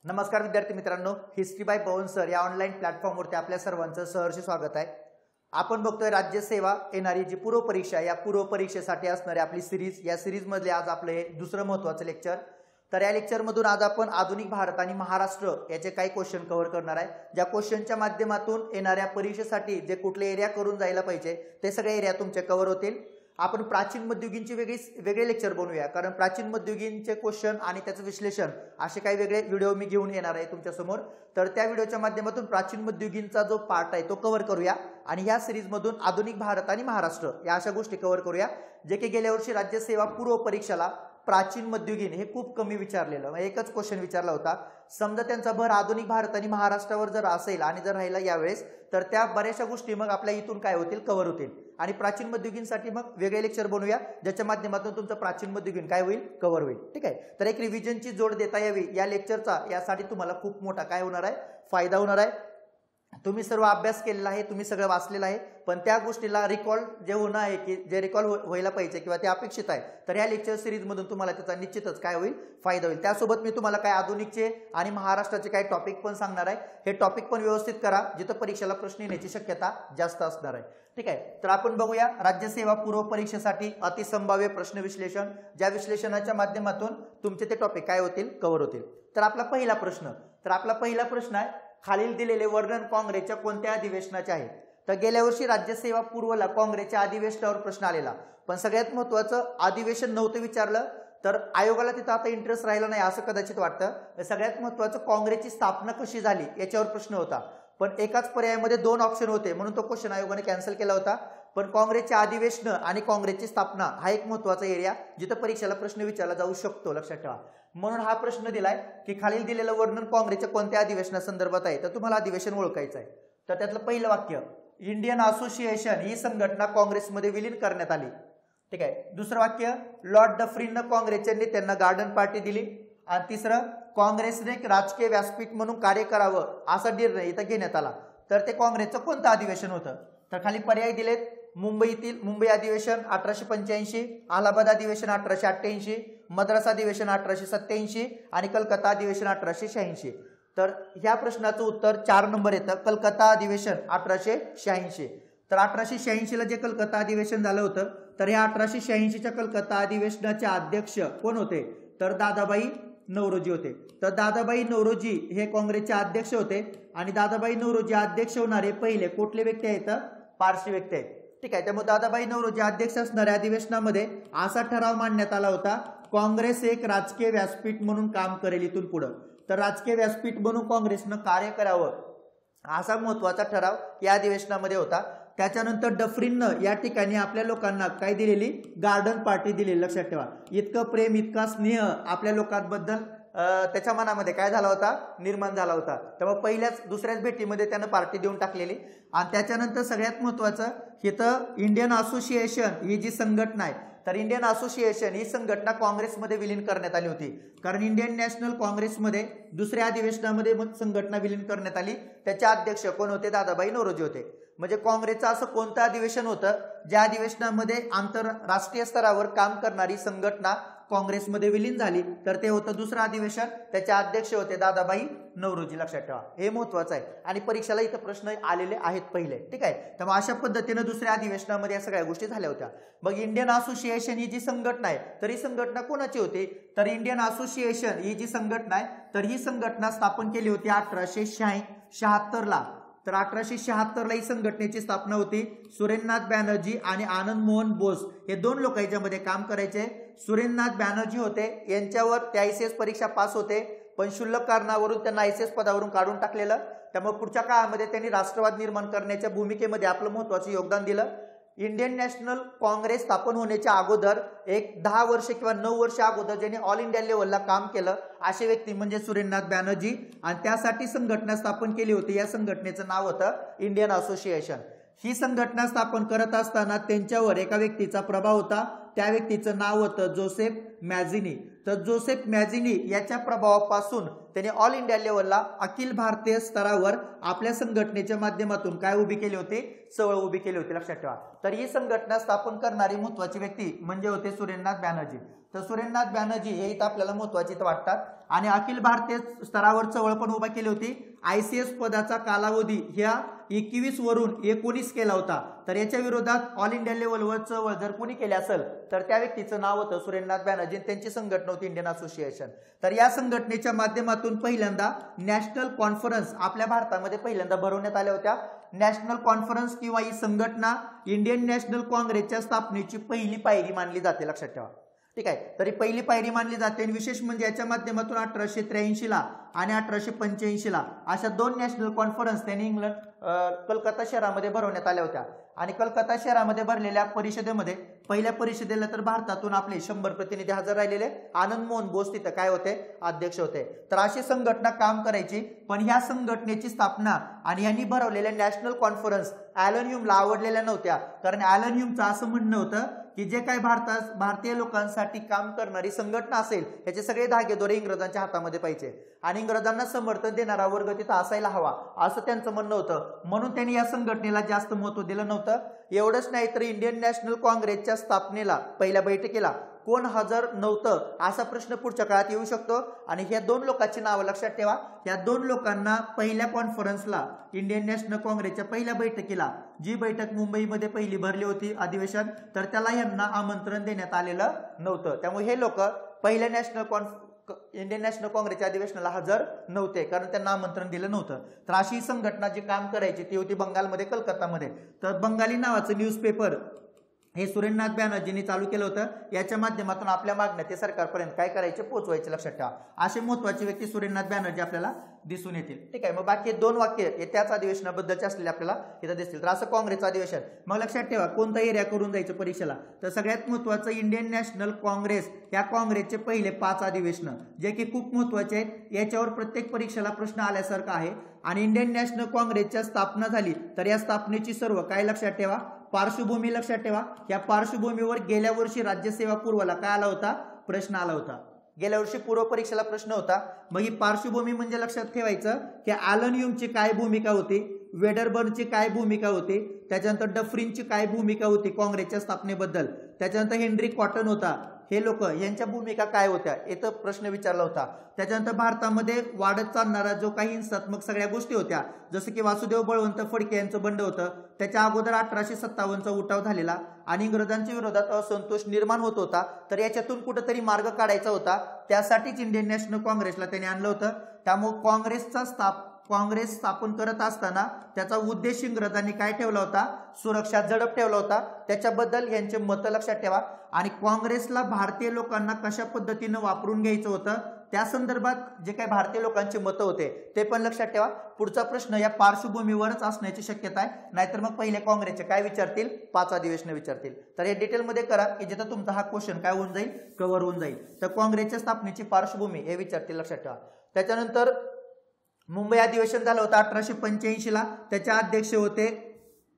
नमस्कार विद्यार्थी मित्रांनो, हिस्ट्री बाय पवन सर या ऑनलाईन प्लॅटफॉर्मवरती आपल्या सर्वांचं सहर्ष स्वागत आहे। आपण बघतोय राज्यसेवा येणारी जी पूर्व परीक्षा, या पूर्व परीक्षेसाठी असणारी आपली सिरीज, या सिरीज मधले आज आपलं हे दुसरं महत्त्वाचं लेक्चर। तर या लेक्चर मधून आज आपण आधुनिक भारत आणि महाराष्ट्र याचे काही क्वेश्चन कव्हर करणार आहे। ज्या क्वेश्चनच्या माध्यमातून येणाऱ्या परीक्षेसाठी जे कुठले एरिया करून जायला पाहिजे ते सगळे एरिया तुमचे कव्हर होतील। आपण प्राचीन मध्ययुगीनची वेगळे लेक्चर बनवूया, कारण प्राचीन मध्ययुगीनचे क्वेश्चन आणि त्याचं विश्लेषण असे काही वेगळे व्हिडिओ मी घेऊन येणार आहे तुमच्या समोर। तर त्या व्हिडिओच्या माध्यमातून प्राचीन मध्ययुगीनचा जो पार्ट आहे तो कव्हर करूया आणि या सिरीज मधून आधुनिक भारत आणि महाराष्ट्र या अशा गोष्टी कव्हर करूया, जे की गेल्या वर्षी राज्यसेवा पूर्व परीक्षेला प्राचीन मध्ययुगीन हे खूप कमी विचारलेलं, एकच क्वेश्चन विचारला होता। समजा त्यांचा भर आधुनिक भारत आणि महाराष्ट्रावर जर असेल आणि जर राहिला यावेळेस, तर त्या बऱ्याचशा गोष्टी मग आपल्या इथून काय होतील, कव्हर होतील। आणि प्राचीन मध्ययुगीनसाठी मग वेगळे लेक्चर बनवूया, ज्याच्या माध्यमातून तुमचं प्राचीन मध्ययुगीन काय होईल, कव्हर होईल। ठीक आहे, तर एक रिव्हिजनची जोड देता यावी या लेक्चरचा, यासाठी तुम्हाला खूप मोठा काय होणार आहे, फायदा होणार आहे। तुम्ही सर्व अभ्यास केलेला आहे, तुम्ही सगळं वाचलेलं आहे, पण त्या गोष्टीला रिकॉल जे होणं आहे की जे रिकॉल व्हायला पाहिजे किंवा ते अपेक्षित आहे, तर या लेक्चर सिरीज मधून तुम्हाला त्याचा निश्चितच काय होईल, फायदा होईल। त्यासोबत मी तुम्हाला काय आधुनिकचे आणि महाराष्ट्राचे काही टॉपिक पण सांगणार आहे। हे टॉपिक पण व्यवस्थित करा, जिथं परीक्षेला प्रश्न येण्याची शक्यता जास्त असणार आहे। ठीक आहे, तर आपण बघूया राज्यसेवा पूर्व परीक्षेसाठी अतिसंभाव्य प्रश्न विश्लेषण, ज्या विश्लेषणाच्या माध्यमातून तुमचे ते टॉपिक काय होतील, कव्हर होतील। तर आपला पहिला प्रश्न आहे, खालील दिलेले वर्णन काँग्रेसच्या कोणत्या अधिवेशनाचे आहे। तर गेल्या वर्षी राज्यसेवा पूर्वला काँग्रेसच्या अधिवेशनावर प्रश्न आलेला, पण सगळ्यात महत्त्वाचं अधिवेशन नव्हतं विचारलं, तर आयोगाला तिथं आता इंटरेस्ट राहिला नाही असं कदाचित वाटतं। सगळ्यात महत्त्वाचं काँग्रेसची स्थापना कशी झाली याच्यावर प्रश्न होता, पण एकाच पर्यायामध्ये दोन ऑप्शन होते, म्हणून तो क्वेश्चन आयोगाने कॅन्सल केला होता। पण काँग्रेसचे अधिवेशन आणि काँग्रेसची स्थापना हा एक महत्त्वाचा एरिया, जिथं परीक्षेला प्रश्न विचारला जाऊ शकतो, लक्षात ठेवा। म्हणून हा प्रश्न दिलाय की खालील दिलेलं वर्णन काँग्रेसच्या कोणत्या अधिवेशनासंदर्भात आहे, तर तुम्हाला अधिवेशन ओळखायचं आहे। तर त्यातलं पहिलं वाक्य, इंडियन असोसिएशन ही संघटना काँग्रेसमध्ये विलीन करण्यात आली। ठीक आहे, दुसरं वाक्य, लॉर्ड डफरीननं काँग्रेसच्या नेत्यांना गार्डन पार्टी दिली। आणि तिसरं, काँग्रेसने एक राजकीय व्यासपीठ म्हणून कार्य करावं असा निर्णय इथं घेण्यात आला। तर ते काँग्रेसचं कोणतं अधिवेशन होतं, तर खाली पर्याय दिलेत, मुंबई अधिवेशन 1885, अलाहाबाद अधिवेशन 1888, मद्रास अधिवेशन 1887 आणि कलकत्ता अधिवेशन 1886। तर ह्या प्रश्नाचं उत्तर 4 नंबर येतं, कलकत्ता अधिवेशन 1886। तर 1886 ला जे कलकत्ता अधिवेशन झालं होतं, तर या 1886च्या कलकत्ता अधिवेशनाचे अध्यक्ष कोण होते, तर दादाबाई नौरोजी होते। तर दादाबाई नौरोजी हे काँग्रेसचे अध्यक्ष होते आणि दादाबाई नौरोजी अध्यक्ष होणारे पहिले कुठले व्यक्ती आहेत, पारशी व्यक्ती आहेत। ठीक आहे, त्यामुळे दादाबाई नौरोजी अध्यक्ष असणाऱ्या अधिवेशनामध्ये असा ठराव मांडण्यात आला होता, काँग्रेस एक राजकीय व्यासपीठ म्हणून काम करेल इथून पुढे। तर राजकीय व्यासपीठ म्हणून काँग्रेसनं कार्य करावं असा महत्त्वाचा ठराव या अधिवेशनामध्ये होता। त्याच्यानंतर डफरीननं या ठिकाणी आपल्या लोकांना काय दिलेली, गार्डन पार्टी दिलेली, लक्षात ठेवा। इतकं प्रेम, इतका स्नेह आपल्या लोकांबद्दल त्याच्या मनामध्ये काय झाला होता, निर्माण झाला होता। त्यामुळे दुसऱ्याच भेटीमध्ये त्यानं पार्टी देऊन टाकलेली। आणि त्याच्यानंतर सगळ्यात महत्त्वाचं, इथं इंडियन असोसिएशन ही जी संघटना आहे, तर इंडियन असोसिएशन ही संघटना काँग्रेसमध्ये विलीन करण्यात आली होती, कारण इंडियन नॅशनल काँग्रेसमध्ये दुसऱ्या अधिवेशनामध्ये संघटना विलीन करण्यात आली। त्याचे अध्यक्ष कोण होते, दादाबाई नौरोजी होते। म्हणजे काँग्रेसचं असं कोणतं अधिवेशन होतं ज्या अधिवेशनामध्ये आंतरराष्ट्रीय स्तरावर काम करणारी संघटना काँग्रेसमध्ये विलीन झाली, तर ते होतं दुसरं अधिवेशन, त्याचे अध्यक्ष होते दादाबाई नौरोजी, लक्षात ठेवा, हे महत्त्वाचं आहे। आणि परीक्षेला इथं प्रश्न आलेले आहेत पहिले। ठीक आहे, त्यामुळे अशा पद्धतीनं दुसऱ्या अधिवेशनामध्ये या सगळ्या गोष्टी झाल्या होत्या। मग इंडियन असोसिएशन ही जी संघटना आहे, तर ही संघटना कोणाची होती, तर इंडियन असोसिएशन ही जी संघटना आहे, तर ही संघटना स्थापन केली होती 1876 ला। तर 1876 ला ही संघटनेची स्थापना होती। सुरेंद्रनाथ बॅनर्जी आणि आनंद मोहन बोस हे दोन लोक याच्यामध्ये काम करायचे। सुरेंद्रनाथ बॅनर्जी होते, यांच्यावर ते ICS परीक्षा पास होते, पण क्षुल्लक कारणावरून त्यांना ICS पदावरून काढून टाकलेलं। त्यामुळे पुढच्या काळामध्ये त्यांनी राष्ट्रवाद निर्माण करण्याच्या भूमिकेमध्ये आपलं महत्त्वाचं योगदान दिलं। इंडियन नॅशनल काँग्रेस स्थापन होण्याच्या अगोदर एक 10 वर्ष किंवा 9 वर्ष अगोदर ज्यांनी ऑल इंडिया लेवलला काम केलं असे व्यक्ती म्हणजे सुरेंद्रनाथ बॅनर्जी, आणि त्यासाठी संघटना स्थापन केली होती। या संघटनेचं नाव होतं इंडियन असोसिएशन। ही संघटना स्थापन करत असताना त्यांच्यावर एका व्यक्तीचा प्रभाव होता, त्या व्यक्तीचं नाव होतं जोसेफ मॅझिनी. तर जोसेफ मॅझिनी याच्या प्रभावापासून त्याने ऑल इंडिया लेवलला अखिल भारतीय स्तरावर आपल्या संघटनेच्या माध्यमातून काय उभी केली होती, चळवळ उभी केली होती, लक्षात ठेवा. तर ही संघटना स्थापन करणारी महत्वाची व्यक्ती म्हणजे होते सुरेंद्रनाथ बॅनर्जी. तर सुरेंद्रनाथ बॅनर्जी हे इथं आपल्याला महत्वाचे वाटतात. आणि अखिल भारतीय स्तरावर चळवळ पण उभा केली होती. ICS पदाचा कालावधी ह्या 21 वरून 19 केला होता. तर याच्या विरोधात ऑल इंडिया लेवलवर चळवळ जर कोणी केली असेल तर त्या व्यक्तीचं नाव होतं सुरेंद्रनाथ बॅनर्जी. त्यांची संघटना होती इंडियन असोसिएशन. तर या संघटनेच्या माध्यमातून पहिल्यांदा नॅशनल कॉन्फरन्स आपल्या भारतामध्ये पहिल्यांदा भरवण्यात आल्या होत्या. नॅशनल कॉन्फरन्स किंवा ही संघटना इंडियन नॅशनल काँग्रेसच्या स्थापनेची पहिली पायरी मानली जाते, लक्षात ठेवा. ठीक आहे. तरी पहिली पायरी मानली जाते. विशेष म्हणजे याच्या माध्यमातून 1883 ला आणि 1885 ला अशा 2 नॅशनल कॉन्फरन्स त्यांनी कलकत्ता शहरामध्ये भरवण्यात आल्या होत्या. आणि कलकत्ता शहरामध्ये भरलेल्या परिषदेमध्ये पहिल्या परिषदेला तर भारतातून आपले 100 प्रतिनिधी हजर राहिलेले. आनंद मोहन बोस तिथं काय होते, अध्यक्ष होते. तर अशी संघटना काम करायची. पण ह्या संघटनेची स्थापना आणि यांनी भरवलेल्या नॅशनल कॉन्फरन्स ॲलन ह्यूमला आवडलेल्या नव्हत्या. कारण ॲलन ह्यूमचं असं म्हणणं होतं की जे काही भारतीय लोकांसाठी काम करणारी संघटना असेल याचे सगळे धागेदोरे इंग्रजांच्या हातामध्ये पाहिजे आणि इंग्रजांना समर्थन देणारा वर्ग तिथं असायला हवा असं त्यांचं म्हणणं होतं. म्हणून त्यांनी या संघटनेला जास्त महत्व दिलं नव्हतं. एवढंच नाही तर इंडियन नॅशनल काँग्रेसच्या स्थापनेला पहिल्या बैठकीला कोण हजर नव्हतं असा प्रश्न पुढच्या काळात येऊ शकतो. आणि ह्या 2 लोकांची नावं लक्षात ठेवा. या 2 लोकांना पहिल्या कॉन्फरन्सला इंडियन नॅशनल काँग्रेसच्या पहिल्या बैठकीला, जी बैठक मुंबईमध्ये पहिली भरली होती अधिवेशन, तर त्याला यांना आमंत्रण देण्यात आलेलं नव्हतं. त्यामुळे हे लोक पहिल्या इंडियन नॅशनल काँग्रेसच्या अधिवेशनाला हजर नव्हते कारण त्यांना आमंत्रण दिलं नव्हतं. तर अशी संघटना जी काम करायची ती होती बंगालमध्ये, कलकत्तामध्ये. तर बंगाली नावाचं न्यूजपेपर हे सुरेंद्रनाथ बॅनर्जींनी चालू केलं होतं. याच्या माध्यमातून आपल्या मागण्या ते सरकारपर्यंत काय करायचे, पोहोचवायचे, लक्षात ठेवा. असे महत्वाची व्यक्ती सुरेंद्रनाथ बॅनर्जी आपल्याला दिसून येतील. ठीक आहे. मग बाकी 2 वाक्य हे त्याच अधिवेशनाबद्दलचे असलेले आपल्याला इथं दिसतील. तर असं काँग्रेसचं अधिवेशन. मग लक्षात ठेवा कोणता एरिया करून जायचं परीक्षेला. तर सगळ्यात महत्वाचं इंडियन नॅशनल काँग्रेस या काँग्रेसचे पहिले 5 अधिवेशन जे की खूप महत्वाचे आहेत. याच्यावर प्रत्येक परीक्षेला प्रश्न आल्यासारखा आहे. आणि इंडियन नॅशनल काँग्रेसच्या स्थापना झाली तर या स्थापनेची सर्व काय लक्षात ठेवा, पार्श्वभूमी लक्षात ठेवा. या पार्श्वभूमीवर गेल्या वर्षी राज्यसेवा पूर्वला काय आला होता, प्रश्न आला होता. गेल्या वर्षी पूर्व परीक्षेला प्रश्न होता. मग ही पार्श्वभूमी म्हणजे लक्षात ठेवायचं की ॲलन ह्यूमची काय भूमिका होती, वेडरबर्नची काय भूमिका होती, त्याच्यानंतर डफरिनची काय भूमिका होती काँग्रेसच्या स्थापनेबद्दल, त्याच्यानंतर हेनरी कॉटन होता. हे लोक यांच्या भूमिका काय होत्या इथं प्रश्न विचारला होता. त्याच्यानंतर भारतामध्ये वाढत चालणारा जो काही हिंसात्मक सगळ्या गोष्टी होत्या, जसं की वासुदेव बळवंत फडके यांचं बंड होतं. त्याच्या अगोदर 1857चा उठाव झालेला आणि इंग्रजांच्या विरोधात असंतोष निर्माण होत होता. तर याच्यातून कुठेतरी मार्ग काढायचा होता. त्यासाठीच इंडियन नॅशनल काँग्रेसला त्यांनी आणलं होतं. त्यामुळे काँग्रेस स्थापन करत असताना त्याचा उद्देश इंग्रजांनी काय ठेवला होता, सुरक्षा झडप ठेवला होता. त्याच्याबद्दल यांचे मतं लक्षात ठेवा. आणि काँग्रेसला भारतीय लोकांना कशा पद्धतीनं वापरून घ्यायचं होतं त्या संदर्भात जे काही भारतीय लोकांचे मतं होते ते पण लक्षात ठेवा. पुढचा प्रश्न या पार्श्वभूमीवरच असण्याची शक्यता आहे. नाहीतर मग पहिले काँग्रेसचे काय विचारतील, 5 अधिवेशन विचारतील. तर हे डिटेलमध्ये करा की जिथं तुमचा हा क्वेश्चन काय होऊन जाईल, कव्हर होऊन जाईल. तर काँग्रेसच्या स्थापनेची पार्श्वभूमी हे विचारतील, लक्षात ठेवा. त्याच्यानंतर मुंबई अधिवेशन झालं होतं 1885 ला. त्याचे अध्यक्ष होते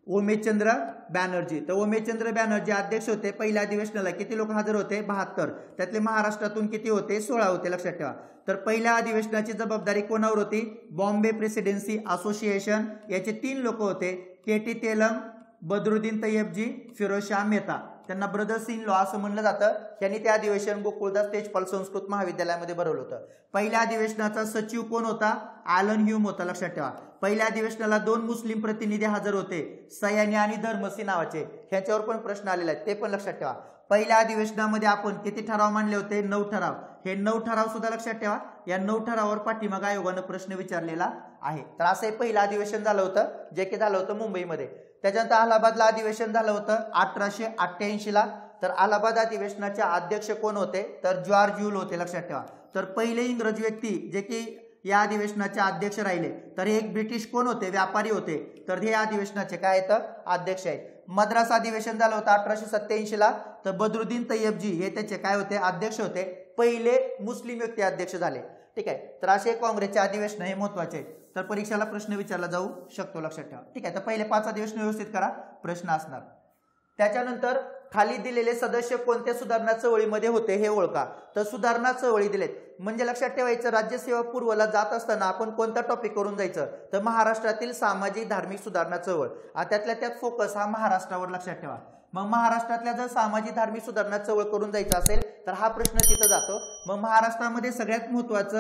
ओमेशचंद्र बॅनर्जी. तर ओमेशचंद्र बॅनर्जी अध्यक्ष होते. पहिल्या अधिवेशनाला किती लोक हजर होते, 72. त्यातले महाराष्ट्रातून किती होते, 16 होते, लक्षात ठेवा. तर पहिल्या अधिवेशनाची जबाबदारी कोणावर होती, बॉम्बे प्रेसिडेन्सी असोसिएशन याचे 3 लोक होते, केटी तेलंग, बदरुद्दीन तय्यबजी, फिरोजशाह मेहता. त्यांना ब्रदर्स इन लॉ असं म्हणलं जातं. यांनी ते अधिवेशन गोकुळदास तेजपाल संस्कृत महाविद्यालयामध्ये भरवलं होतं. पहिल्या अधिवेशनाचा सचिव कोण होता, ॲलन ह्यूम होता, लक्षात ठेवा. पहिल्या अधिवेशनाला 2 मुस्लिम प्रतिनिधी हजर होते, सयानी आणि धर्मसी नावाचे. ह्याच्यावर पण प्रश्न आलेले आहेत, ते पण लक्षात ठेवा. पहिल्या अधिवेशनामध्ये आपण किती ठराव मांडले होते, 9 ठराव. हे 9 ठराव सुद्धा लक्षात ठेवा. या 9 ठरावावर पाठीमाग आयोगानं प्रश्न विचारलेला आहे. तर असं हे पहिलं अधिवेशन झालं होतं जे की झालं होतं मुंबईमध्ये. त्याच्यानंतर अलाहाबादला अधिवेशन झालं होतं 1888 ला. तर अलाहाबाद अधिवेशनाचे अध्यक्ष कोण होते, तर जॉर्ज ह्यूल होते, लक्षात ठेवा. तर पहिले इंग्रजी व्यक्ती जे की या अधिवेशनाचे अध्यक्ष राहिले. तर एक ब्रिटिश कोण होते, व्यापारी होते. तर हे अधिवेशनाचे काय आहेत, अध्यक्ष आहेत. मद्रास अधिवेशन झालं होतं 1887 ला. तर बदरुद्दीन तय्यबजी हे त्याचे काय होते, अध्यक्ष होते. पहिले मुस्लिम व्यक्ती अध्यक्ष झाले. ठीक आहे. तर असे काँग्रेसचे अधिवेशन हे महत्वाचे. तर परीक्षेला प्रश्न विचारला जाऊ शकतो, लक्षात ठेवा. ठीक आहे, तर पहिले 5 अधिवेशन व्यवस्थित करा, प्रश्न असणार. त्याच्यानंतर खाली दिलेले सदस्य कोणत्या सुधारणा चळवळीमध्ये होते हे ओळखा. तर सुधारणा चळवळी दिलेत म्हणजे लक्षात ठेवायचं, राज्यसेवा पूर्वला जात असताना आपण कोणता टॉपिक करून जायचं, तर महाराष्ट्रातील सामाजिक धार्मिक सुधारणा चळवळ, त्यातल्या त्यात फोकस हा महाराष्ट्रावर, लक्षात ठेवा. मग महाराष्ट्रातल्या जर सामाजिक धार्मिक सुधारणा चळवळ करून जायचं असेल तर हा प्रश्न तिथं जातो. मग महाराष्ट्रामध्ये सगळ्यात महत्वाचं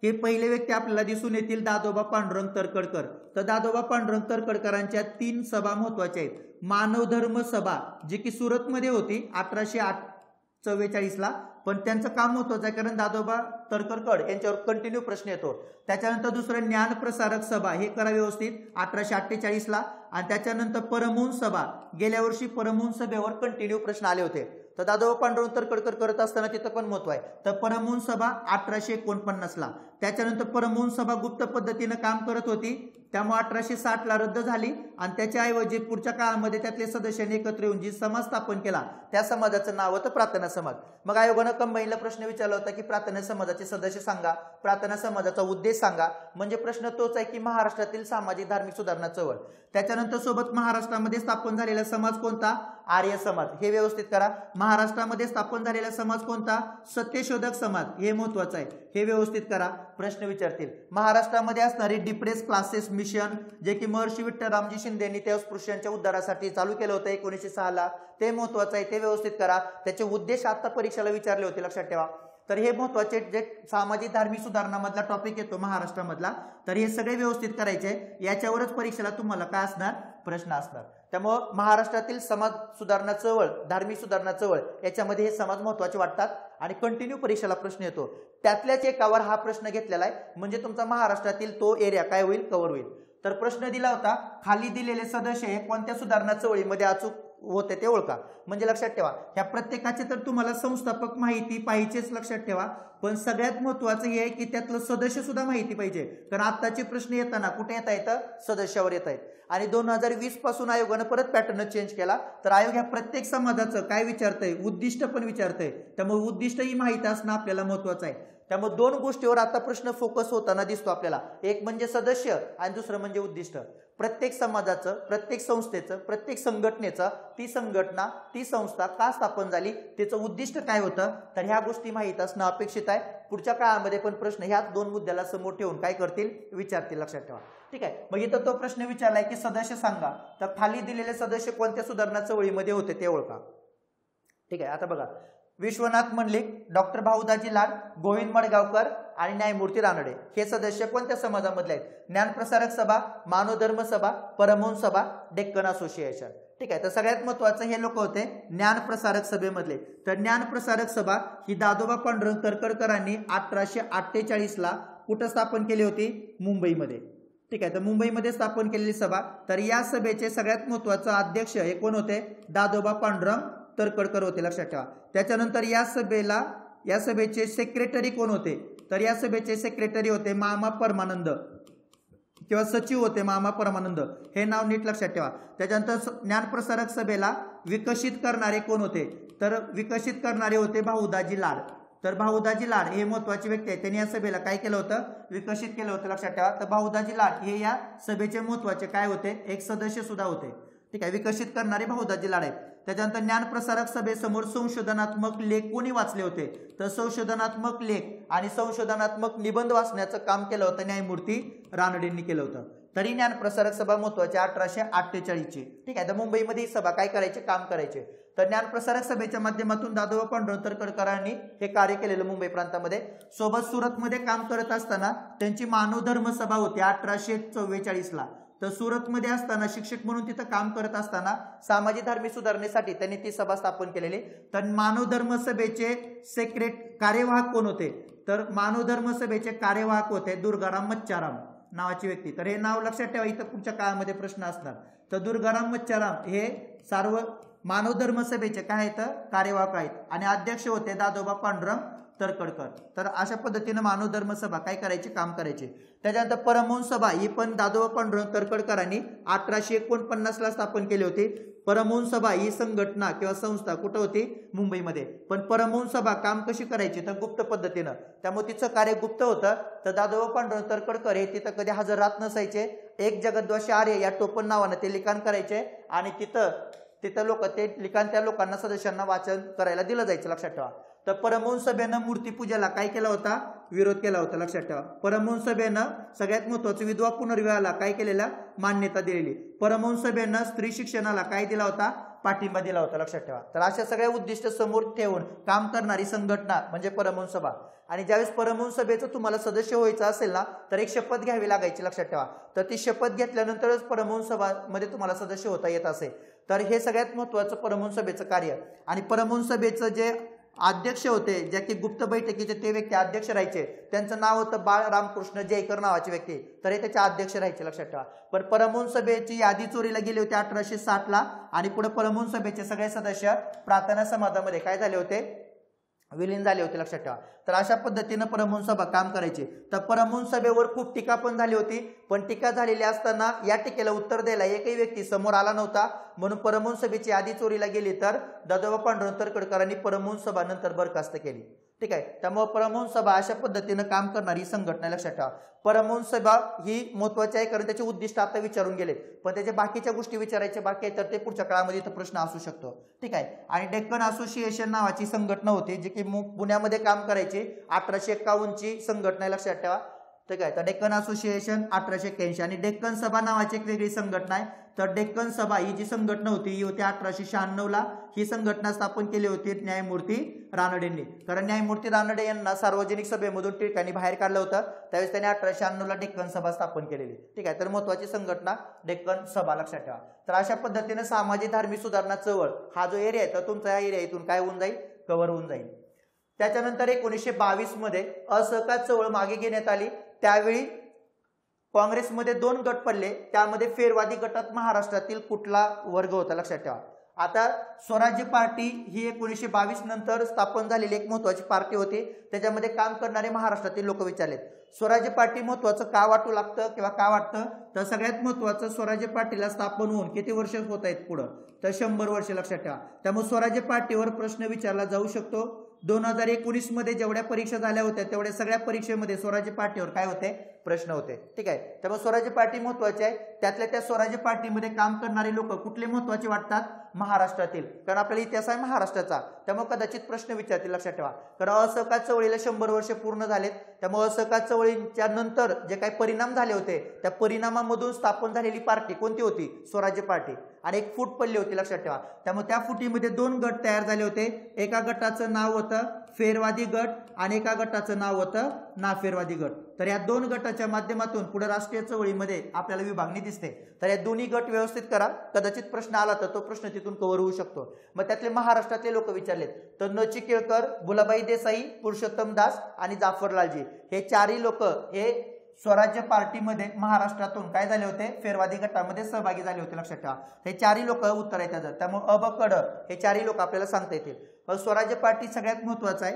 हे पहिले व्यक्ती आपल्याला दिसून येतील दादोबा पांडुरंग तरखडकर. तर दादोबा पांडुरंग तरखडकरांच्या 3 सभा महत्वाच्या आहेत. मानवधर्म सभा जी की सुरतमध्ये होती 1844ला, पण त्यांचं काम महत्वाचं आहे कारण दादोबा तरखडकर यांच्यावर कंटिन्यू प्रश्न येतो. त्याच्यानंतर दुसरं ज्ञान प्रसारक सभा, हे करा व्यवस्थित, 1848ला. आणि त्याच्यानंतर परमहंस सभा, गेल्या वर्षी परमहंस सभेवर कंटिन्यू प्रश्न आले होते. तर दादोबा पांडुरंग तरखडकर करत असताना तिथं पण महत्व आहे. तर परमहंस सभा 1849ला. त्याच्यानंतर परमहंस सभा गुप्त पद्धतीनं काम करत होती, त्यामुळे 1860ला रद्द झाली आणि त्याच्याऐवजी पुढच्या काळामध्ये त्यातले सदस्यांनी एकत्र येऊन जी समाज स्थापन केला त्या समाजाचं नाव होतं प्रार्थना समाज. मग आयोगानं कंबाईनला प्रश्न विचारला होता की प्रार्थना समाजाचे सदस्य सांगा, प्रार्थना समाजाचा उद्देश सांगा. म्हणजे प्रश्न तोच आहे की महाराष्ट्रातील सामाजिक धार्मिक सुधारणा चळवळ. त्याच्यानंतर सोबत महाराष्ट्रामध्ये स्थापन झालेला समाज कोणता, आर्य समाज, हे व्यवस्थित करा. महाराष्ट्रामध्ये स्थापन झालेला समाज कोणता, सत्यशोधक समाज, हे महत्वाचं आहे, हे व्यवस्थित करा, प्रश्न विचारतील. महाराष्ट्रामध्ये असणारे डिप्रेस क्लासेस मिशन जे की महर्षी विठ्ठल रामजी शिंदे यांनी त्या स्पृश्यांच्या उद्धारासाठी चालू केलं होतं 1906ला, ते महत्वाचं आहे, ते व्यवस्थित करा. त्याचे उद्देश आता परीक्षेला विचारले होते, लक्षात ठेवा. तर हे महत्वाचे जे सामाजिक धार्मिक सुधारणा मधला टॉपिक येतो महाराष्ट्रामधला, तर हे सगळे व्यवस्थित करायचे. याच्यावरच परीक्षेला तुम्हाला काय असणार, प्रश्न असणार. त्यामुळं महाराष्ट्रातील समाज सुधारणा चळवळ, धार्मिक सुधारणा चळवळ, याच्यामध्ये हे समाज महत्वाचे वाटतात आणि कंटिन्यू परीक्षेला प्रश्न येतो. त्यातल्याच एकावर हा प्रश्न घेतलेला आहे, म्हणजे तुमचा महाराष्ट्रातील तो एरिया काय होईल, कव्हर होईल. तर प्रश्न दिला होता, खाली दिलेले सदस्य हे कोणत्या सुधारणा चळवळीमध्ये अचूक होते ते ओळखा. म्हणजे लक्षात ठेवा, ह्या प्रत्येकाचे तर तुम्हाला संस्थापक माहिती पाहिजेच, लक्षात ठेवा. पण सगळ्यात महत्वाचं हे आहे की त्यातलं सदस्य सुद्धा माहिती पाहिजे. कारण आताचे प्रश्न येताना कुठे येता येतं, सदस्यावर येत आहेत. आणि 2020 पासून आयोगानं परत पॅटर्न चेंज केला. तर आयोग ह्या प्रत्येक समाजाचं काय विचारतंय, उद्दिष्ट पण विचारतंय. त्यामुळे उद्दिष्ट ही माहिती असणं आपल्याला महत्वाचं आहे. त्यामुळे 2 गोष्टीवर आता प्रश्न फोकस होताना दिसतो आपल्याला, एक म्हणजे सदस्य आणि दुसरं म्हणजे उद्दिष्ट. प्रत्येक समाजाचं, प्रत्येक संस्थेचं, प्रत्येक संघटनेचं, ती संघटना, ती संस्था का स्थापन झाली, त्याचं उद्दिष्ट काय होतं, तर ह्या गोष्टी माहीत असणं अपेक्षित आहे. पुढच्या काळामध्ये पण प्रश्न ह्या 2 मुद्द्याला समोर ठेवून काय करतील, विचारतील, लक्षात ठेवा. ठीक आहे, मग इथं तो प्रश्न विचारलाय की सदस्य सांगा. तर खाली दिलेले सदस्य कोणत्या सुधारणा चळवळीमध्ये होते ते ओळखा. ठीक आहे, आता बघा, विश्वनाथ मंडलिक, डॉक्टर भाऊदाजी लाड, गोविंद मडगावकर आणि न्यायमूर्ती रानडे हे सदस्य कोणत्या समाजामधले आहेत, ज्ञानप्रसारक सभा, मानवधर्म सभा, परमहंस सभा, डेक्कन असोसिएशन. ठीक आहे, तर सगळ्यात महत्वाचं हे लोक होते ज्ञानप्रसारक सभेमधले. तर ज्ञानप्रसारक सभा ही दादोबा पांडुरंग तरखडकरांनी 1848ला कुठं स्थापन केली होती, मुंबईमध्ये. ठीक आहे, तर मुंबईमध्ये स्थापन केलेली सभा. तर या सभेचे सगळ्यात महत्वाचं अध्यक्ष हे कोण होते, दादोबा पांडुरंग तरखडकर होते, लक्षात ठेवा. त्याच्यानंतर या सभेचे सेक्रेटरी कोण होते, तर या सभेचे सेक्रेटरी होते मामा परमानंद किंवा सचिव होते मामा परमानंद, हे नाव नीट लक्षात ठेवा. त्याच्यानंतर ज्ञानप्रसारक सभेला विकसित करणारे कोण होते, तर विकसित करणारे होते भाऊदाजी लाड. तर भाऊदाजी लाड हे महत्वाची व्यक्ती आहे, त्यांनी या सभेला काय केलं होतं, विकसित केलं होतं, लक्षात ठेवा. तर भाऊदाजी लाड हे या सभेचे महत्वाचे काय होते, एक सदस्य सुद्धा होते. ठीक आहे, विकसित करणारे भाऊदाजी लाड आहेत. त्याच्यानंतर ज्ञानप्रसारक सभेसमोर संशोधनात्मक लेख कोणी वाचले होते, तर संशोधनात्मक लेख आणि संशोधनात्मक निबंध वाचण्याचं काम केलं होतं न्यायमूर्ती रानडेंनी केलं होतं. तरी ज्ञानप्रसारक सभा महत्वाची 1848ची. ठीक आहे, तर मुंबईमध्ये ही सभा काय करायचे, काम करायचे. तर ज्ञानप्रसारक सभेच्या माध्यमातून दादोबा पांडुरंग तरखडकरांनी हे कार्य केलेलं मुंबई प्रांतामध्ये. सोबत सुरतमध्ये काम करत असताना त्यांची मानवधर्म सभा होती 1844ला. तर सुरतमध्ये असताना शिक्षक म्हणून तिथं काम करत असताना सामाजिक धार्मिक सुधारणेसाठी त्यांनी ती सभा स्थापन केलेली. तर मानवधर्म सभेचे कार्यवाहक कोण होते, तर मानवधर्म सभेचे कार्यवाहक होते दुर्गाराम मच्छाराम नावाची व्यक्ती. तर हे नाव लक्षात ठेवा, इथं पुढच्या काळामध्ये प्रश्न असणार. तर दुर्गाराम मच्छाराम हे मानवधर्म सभेचे काय आहेत, कार्यवाहक आहेत. आणि अध्यक्ष होते दादोबा पांडुरंग तरखडकर. तर अशा पद्धतीनं मानव धर्म सभा काय करायचे, काम करायचे. त्याच्यानंतर परमहंस सभा ही पण दादोबा पांडुरंग तरखडकरांनी 1849 ला स्थापन केली होती. परमहंस सभा ही संघटना किंवा संस्था कुठं होती, मुंबईमध्ये. पण परमहंस सभा काम कशी करायची, तर गुप्त पद्धतीनं. त्यामुळे तिचं कार्य गुप्त होतं. तर दादोबा पांडुरंग तरखडकर हे तिथं कधी हजर राहत नसायचे. एक जगद्वासी आर्य या टोपण नावानं ते लिखाण करायचे आणि तिथं लोक ते लिखाण त्या लोकांना, सदस्यांना वाचन करायला दिलं जायचं, लक्षात ठेवा. तर परमहंस सभेनं मूर्तीपूजेला काय केला होता, विरोध केला होता, लक्षात ठेवा. परमहंस सभेनं सगळ्यात महत्वाचं विधवा पुनर्विवाहाला काय केलेला, मान्यता दिलेली. परमहंस सभेनं स्त्री शिक्षणाला काय दिला होता, पाठिंबा दिला होता, लक्षात ठेवा. तर अशा सगळ्या उद्दिष्ट समोर ठेवून काम करणारी संघटना म्हणजे परमहंस सभा. आणि ज्यावेळेस परमहंस सभेचं तुम्हाला सदस्य व्हायचं असेल ना, तर एक शपथ घ्यावी लागायची, लक्षात ठेवा. तर ती शपथ घेतल्यानंतरच परमहंस सभामध्ये तुम्हाला सदस्य होता येत असे. तर हे सगळ्यात महत्वाचं परमहंस सभेचं कार्य. आणि परमहंस सभेचं जे अध्यक्ष होते, ज्या की गुप्त बैठकीचे ते व्यक्ती अध्यक्ष राहायचे, त्यांचं नाव होतं बाळ रामकृष्ण जयकर नावाचे व्यक्ती. तर हे त्याचे अध्यक्ष राहायचे, लक्षात ठेवा. पण परमहंस सभेची यादी चोरीला गेली होती 1860 ला. आणि पुढे परमहंस सभेचे सगळे सदस्य प्रार्थना समाजामध्ये काय झाले होते, विलीन झाले होते, लक्षात ठेवा. तर अशा पद्धतीनं परमहंस सभा काम करायची. तर परमहंस सभेवर खूप टीका पण झाली होती. पण टीका झालेली असताना या टीकेला उत्तर द्यायला एकही व्यक्ती समोर आला नव्हता. म्हणून परमहंस सभेची यादी चोरीला गेली. तर दादोबा पांडुरंग तरखडकरांनी परमहंस सभा नंतर बरखास्त केली. ठीक आहे. त्यामुळे परमहंस सभा अशा पद्धतीनं काम करणारी संघटना, लक्षात ठेवा. परमहंस सभा ही महत्वाची आहे, कारण त्याचे उद्दिष्ट आता विचारून गेले. पण त्याच्या बाकीच्या गोष्टी विचारायच्या बाकी आहे, तर ते पुढच्या काळामध्ये इथं प्रश्न असू शकतो. ठीक आहे. आणि डेक्कन असोसिएशन नावाची संघटना होती, जी की पुण्यामध्ये काम करायची. 1851 ची संघटना, लक्षात ठेवा. ठीक आहे. तर डेक्कन असोसिएशन 1881. आणि डेक्कन सभा नावाची एक वेगळी संघटना आहे. तर डेक्कन सभा ही जी संघटना होती ही होती 1896 ला. ही संघटना स्थापन केली होती न्यायमूर्ती रानडेंनी. कारण न्यायमूर्ती रानडे यांना सार्वजनिक सभेमधून टिळकांनी बाहेर काढलं होतं. त्यावेळेस त्यांनी 1896 ला डेक्कन सभा स्थापन केलेली. ठीक आहे. तर महत्वाची संघटना डेक्कन सभा, लक्षात ठेवा. तर अशा पद्धतीने सामाजिक धार्मिक सुधारणा चळवळ हा जो एरिया आहे, तर तुमचा या एरिया इथून काय होऊन जाईल, कव्हर होऊन जाईल. त्याच्यानंतर 1922 मध्ये असहकार चळवळ मागे घेण्यात आली. त्यावेळी काँग्रेसमध्ये 2 गट पडले. त्यामध्ये फेरवादी गटात महाराष्ट्रातील कुठला वर्ग होता, लक्षात ठेवा. आता स्वराज्य पार्टी ही 1922 नंतर स्थापन झालेली एक महत्वाची पार्टी होती. त्याच्यामध्ये काम करणारे महाराष्ट्रातील लोक विचारलेत. स्वराज्य पार्टी महत्वाचं का वाटू लागतं किंवा का वाटतं, तर सगळ्यात महत्वाचं स्वराज्य पार्टीला स्थापन होऊन किती वर्ष होत आहेत पुढं, तर 100 वर्ष, लक्षात ठेवा. त्यामुळे स्वराज्य पार्टीवर प्रश्न विचारला जाऊ शकतो. 2019 मध्ये जेवढ्या परीक्षा झाल्या होत्या तेवढ्या सगळ्या परीक्षेमध्ये स्वराज्य पार्टीवर काय होते, प्रश्न होते. ठीक आहे. त्यामुळे स्वराज्य पार्टी महत्वाची आहे. त्यातल्या त्या स्वराज्य पार्टीमध्ये काम करणारे लोक कुठले महत्वाचे वाटतात, महाराष्ट्रातील. कारण आपल्याला इतिहास आहे महाराष्ट्राचा, त्यामुळे कदाचित प्रश्न विचारतील, लक्षात ठेवा. कारण असहकार चळवळीला 100 वर्ष पूर्ण झालेत. त्यामुळे असहकार चळवळीच्या नंतर जे काही परिणाम झाले होते, त्या परिणामामधून स्थापन झालेली पार्टी कोणती होती, स्वराज्य पार्टी. आणि एक फूट पडली होती, लक्षात ठेवा. त्यामुळे त्या फुटीमध्ये 2 गट तयार झाले होते. एका गटाचं नाव होतं फेरवादी गट आणि एका गटाचं नाव होतं नाफेरवादी गट. तर या 2 गटाच्या माध्यमातून पुढे राष्ट्रीय चळवळीमध्ये आपल्याला विभागणी दिसते. तर या दोन्ही गट व्यवस्थित करा, कदाचित प्रश्न आला तर तो प्रश्न तिथून कव्हर होऊ शकतो. मग त्यातले महाराष्ट्रातले लोक विचारलेत. तर नचिकेळकर, भुलाबाई देसाई, पुरुषोत्तम दास आणि जाफरलालजी हे 4ही लोक हे स्वराज्य पार्टीमध्ये महाराष्ट्रातून काय झाले होते, फेरवादी गटामध्ये सहभागी झाले होते, लक्षात ठेवा. हे 4ही लोक उत्तर आहे त्याचं. त्यामुळे अबकड हे 4ही लोक आपल्याला सांगता येतील. मग स्वराज्य पार्टी सगळ्यात महत्वाचं आहे.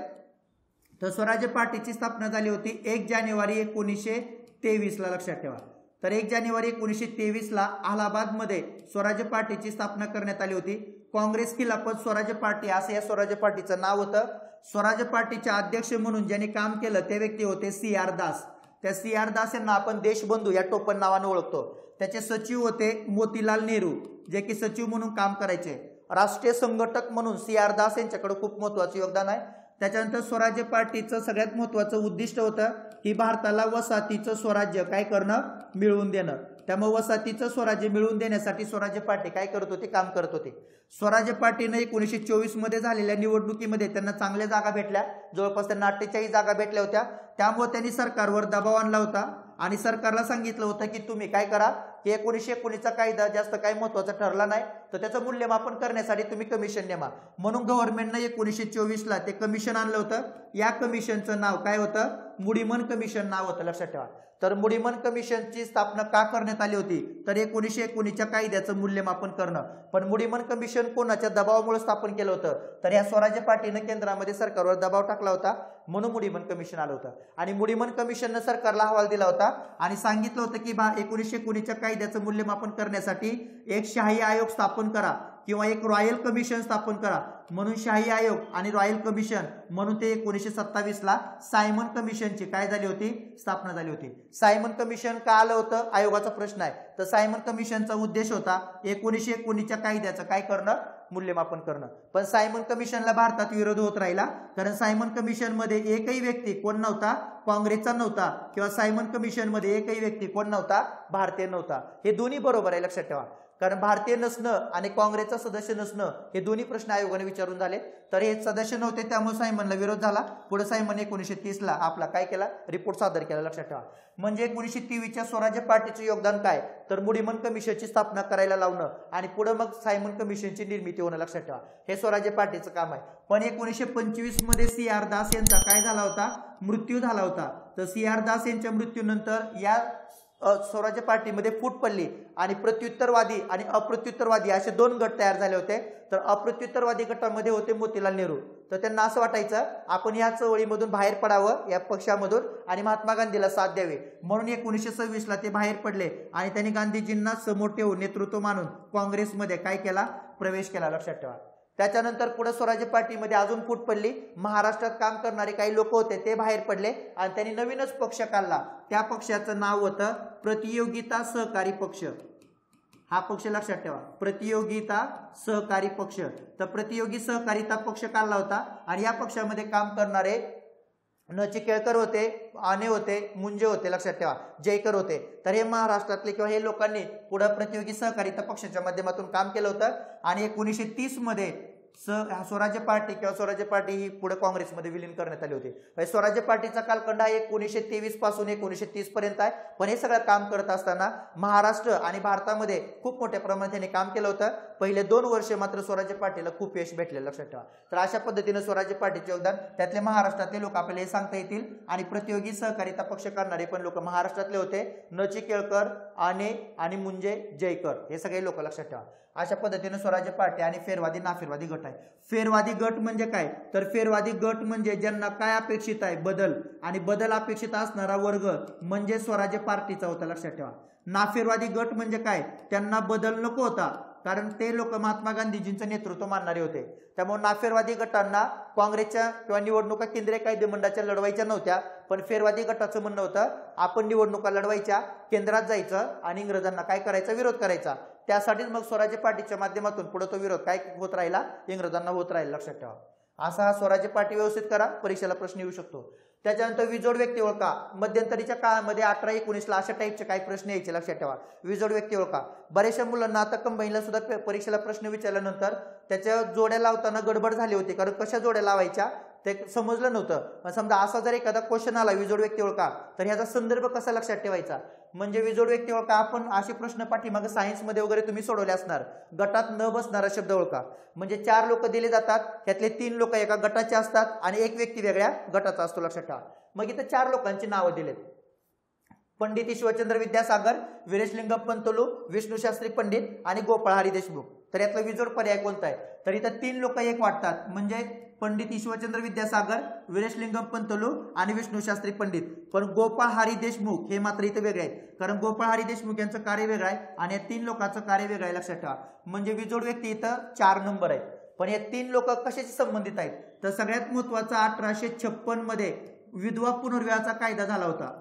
तर स्वराज्य पार्टीची स्थापना झाली होती 1 जानेवारी 1923 ला, लक्षात ठेवा. तर 1 जानेवारी 1923 ला अलाहाबादमध्ये स्वराज्य पार्टीची स्थापना करण्यात आली होती. काँग्रेस खिलाफत स्वराज्य पार्टी असं या स्वराज्य पार्टीचं नाव होतं. स्वराज्य पार्टीचे अध्यक्ष म्हणून ज्यांनी काम केलं ते व्यक्ती होते CR दास. त्या CR दास यांना आपण देशबंधू या टोपण नावाने ओळखतो. त्याचे सचिव होते मोतीलाल नेहरू, जे की सचिव म्हणून काम करायचे. राष्ट्रीय संघटक म्हणून CR दास यांच्याकडे खूप महत्वाचं योगदान आहे. त्याच्यानंतर स्वराज्य पार्टीचं सगळ्यात महत्वाचं उद्दिष्ट होतं की भारताला वसाहतीचं स्वराज्य काय करणं, मिळवून देणं. त्यामुळे वसाहतीचं स्वराज्य मिळवून देण्यासाठी स्वराज्य पार्टी काय करत होती, काम करत होती. स्वराज्य पार्टीने 1924 मध्ये झालेल्या निवडणुकीमध्ये त्यांना चांगल्या जागा भेटल्या. जवळपास त्यांना 48 जागा भेटल्या होत्या. त्यामुळे त्यांनी सरकारवर दबाव आणला होता आणि सरकारला सांगितलं होतं की तुम्ही काय करा, की 1919चा कायदा जास्त काही महत्वाचा ठरला नाही, तर त्याचं मूल्यमापन करण्यासाठी तुम्ही कमिशन नेमा. म्हणून गव्हर्नमेंटनं 1924ला ते कमिशन आणलं होतं. या कमिशनचं नाव काय होतं? मुडीमन कमिशन नाव होतं, लक्षात ठेवा. तर मुडीमन कमिशनची स्थापना का करण्यात आली होती? तर 1919च्या कायद्याचं मूल्यमापन करणं. पण मुडीमन कमिशन कोणाच्या दबावामुळे स्थापन केलं होतं? तर या स्वराज्य पार्टीनं केंद्रामध्ये सरकारवर दबाव टाकला होता, म्हणून मुडीमन कमिशन आलं होतं. आणि मुडीमन कमिशननं सरकारला अहवाल दिला होता आणि सांगितलं होतं की 1919च्या कायद्याचं मूल्यमापन करण्यासाठी एक शाही आयोग स्थापन करा किंवा एक रॉयल कमिशन स्थापन करा. म्हणून शाही आयोग आणि रॉयल कमिशन म्हणून ते 1927ला सायमन कमिशनची काय झाली होती? स्थापना झाली होती. सायमन कमिशन का आलं होतं? आयोगाचा प्रश्न आहे. तर सायमन कमिशनचा उद्देश होता 1919च्या कायद्याचं काय करणं? मूल्यमापन करणं. पण सायमन कमिशनला भारतात विरोध होत राहिला, कारण सायमन कमिशन मध्ये एकही व्यक्ती कोण नव्हता? काँग्रेसचा नव्हता. किंवा सायमन कमिशन मध्ये एकही व्यक्ती कोण नव्हता? भारतीय नव्हता. हे दोन्ही बरोबर आहे, लक्षात ठेवा. कारण भारतीय नसणं आणि काँग्रेसचा सदस्य नसणं हे दोन्ही प्रश्न आयोगाने विचारून झाले. तर हे सदस्य नव्हते, त्यामुळे सायमनला विरोध झाला. पुढे सायमन 1930ला आपला काय केला? रिपोर्ट सादर केला, लक्षात ठेवा. म्हणजे 1923च्या स्वराज्य पार्टीचं योगदान काय? तर मुडीमन कमिशनची स्थापना करायला लावणं आणि पुढे मग सायमन कमिशनची निर्मिती होणं, लक्षात ठेवा. हे स्वराज्य पार्टीचं काम आहे. पण 1925 मध्ये CR दास यांचा काय झाला होता? मृत्यू झाला होता. तर CR दास यांच्या मृत्यूनंतर या स्वराज्य पार्टीमध्ये फूट पडली आणि प्रत्युत्तरवादी आणि अप्रत्युत्तरवादी असे दोन गट तयार झाले होते. तर अप्रत्युत्तरवादी गटामध्ये होते मोतीलाल नेहरू. तर त्यांना असं वाटायचं आपण या चळवळीमधून बाहेर पडावं, या पक्षामधून, आणि महात्मा गांधीला साथ द्यावी. म्हणून 1926ला ते बाहेर पडले आणि त्यांनी गांधीजींना समोर ठेवून नेतृत्व मानून काँग्रेसमध्ये काय केला? प्रवेश केला, लक्षात ठेवा. त्याच्यानंतर पुढे स्वराज्य पार्टीमध्ये अजून फूट पडली. महाराष्ट्रात काम करणारे काही लोक होते ते बाहेर पडले आणि त्यांनी नवीनच पक्ष काढला. त्या पक्षाचं नाव होतं प्रतियोगिता सहकारी पक्ष. हा पक्ष लक्षात ठेवा, प्रतियोगिता सहकारी पक्ष. तर प्रतियोगी सहकारिता पक्ष काढला होता आणि या पक्षामध्ये काम करणारे नचिकेळकर होते, आने होते, मुंजे होते, लक्षात ठेवा, जयकर होते. तर हे महाराष्ट्रातले किंवा हे लोकांनी पुढे प्रतियोगी सहकारिता पक्षाच्या माध्यमातून काम केलं होतं. आणि 1930 मध्ये स्वराज्य पार्टी किंवा स्वराज्य पार्टी ही पुढे काँग्रेसमध्ये विलीन करण्यात आली होती. स्वराज्य पार्टीचा कालखंड हा 1923 पासून 1930 पर्यंत आहे. पण हे सगळं काम करत असताना महाराष्ट्र आणि भारतामध्ये खूप मोठ्या प्रमाणात त्यांनी काम केलं होतं. पहिले 2 वर्ष मात्र स्वराज्य पार्टीला खूप यश भेटले, लक्षात ठेवा. तर अशा पद्धतीने स्वराज्य पार्टीचे योगदान त्यातले महाराष्ट्रातले लोक आपल्याला हे सांगता येतील. आणि प्रतियोगी सहकारिता पक्ष करणारे पण लोक महाराष्ट्रातले होते, नचिकेळकर, आने आणि मुंजे, जयकर, हे सगळे लोक, लक्षात ठेवा. अशा पद्धतीने स्वराज्य पार्टी आणि फेरवादी नाफेरवादी गट आहे. फेरवादी गट म्हणजे काय? तर फेरवादी गट म्हणजे ज्यांना काय अपेक्षित आहे? बदल, आणि बदल अपेक्षित असणारा वर्ग म्हणजे स्वराज्य पार्टीचा होता, लक्षात ठेवा. नाफेरवादी गट म्हणजे काय? त्यांना बदल नको होता, कारण ते लोक महात्मा गांधीजींचं नेतृत्व मानणारे होते. त्यामुळे नाफेरवादी गटांना काँग्रेसच्या किंवा निवडणुका केंद्रीय कायदेमंडळाच्या लढवायच्या नव्हत्या. पण फेरवादी गटाचं म्हणणं होतं आपण निवडणुका लढवायच्या, केंद्रात जायचं आणि इंग्रजांना काय करायचा? विरोध करायचा. त्यासाठीच मग स्वराज्य पार्टीच्या माध्यमातून पुढे तो विरोध काय होत राहिला? इंग्रजांना होत राहिला, लक्षात ठेवा. असा हा स्वराज्य पार्टी व्यवस्थित करा, परीक्षेला प्रश्न येऊ शकतो. त्याच्यानंतर विजोड व्यक्ती ओळखा. मध्यंतरीच्या काळामध्ये 18-19ला अशा टाईपचे काही प्रश्न यायचे, लक्षात ठेवा. विजोड व्यक्ती ओळखा. बऱ्याचशा मुलांना आता कंबाईनला सुद्धा परीक्षेला प्रश्न विचारल्यानंतर त्याच्या जोड्या लावताना गडबड झाली होती, कारण कशा जोड्या लावायच्या ते समजलं नव्हतं. पण समजा असा जर एखादा क्वेश्चन आला विजोड व्यक्ती ओळखा, तर ह्याचा संदर्भ कसा लक्षात ठेवायचा? म्हणजे विजोड व्यक्ती ओळखा आपण असे प्रश्न पाठीमागे सायन्समध्ये वगैरे तुम्ही सोडवले असणार. गटात न बसणारा शब्द ओळखा. म्हणजे 4 लोक दिले जातात, त्यातले 3 लोक एका गटाचे असतात आणि एक व्यक्ती वेगळ्या गटाचा असतो, लक्षात ठेवा. मग इथं 4 लोकांची नावं दिलेत. पंडित ईश्वरचंद्र विद्यासागर, वीरेशलिंगम पंतोलू, विष्णुशास्त्री पंडित आणि गोपाळ हरी देशमुख. तर यातला विजोड पर्याय कोणता आहे? तर इथं 3 लोक एक वाटतात, म्हणजे पंडित ईश्वरचंद्र विद्यासागर, वीरेशलिंगम पंतोलू आणि विष्णुशास्त्री पंडित. पण गोपाळ हरी देशमुख हे मात्र इथं वेगळे आहेत, कारण गोपाळ हरी देशमुख यांचं कार्य वेगळं आहे आणि या 3 लोकांचं कार्य वेगळं आहे, लक्षात ठेवा. म्हणजे विजोड व्यक्ती इथं 4 नंबर आहेत. पण या 3 लोक कशाशी संबंधित आहेत? तर सगळ्यात महत्वाचा 1856 मध्ये विधवा पुनर्विवाहाचा कायदा झाला होता.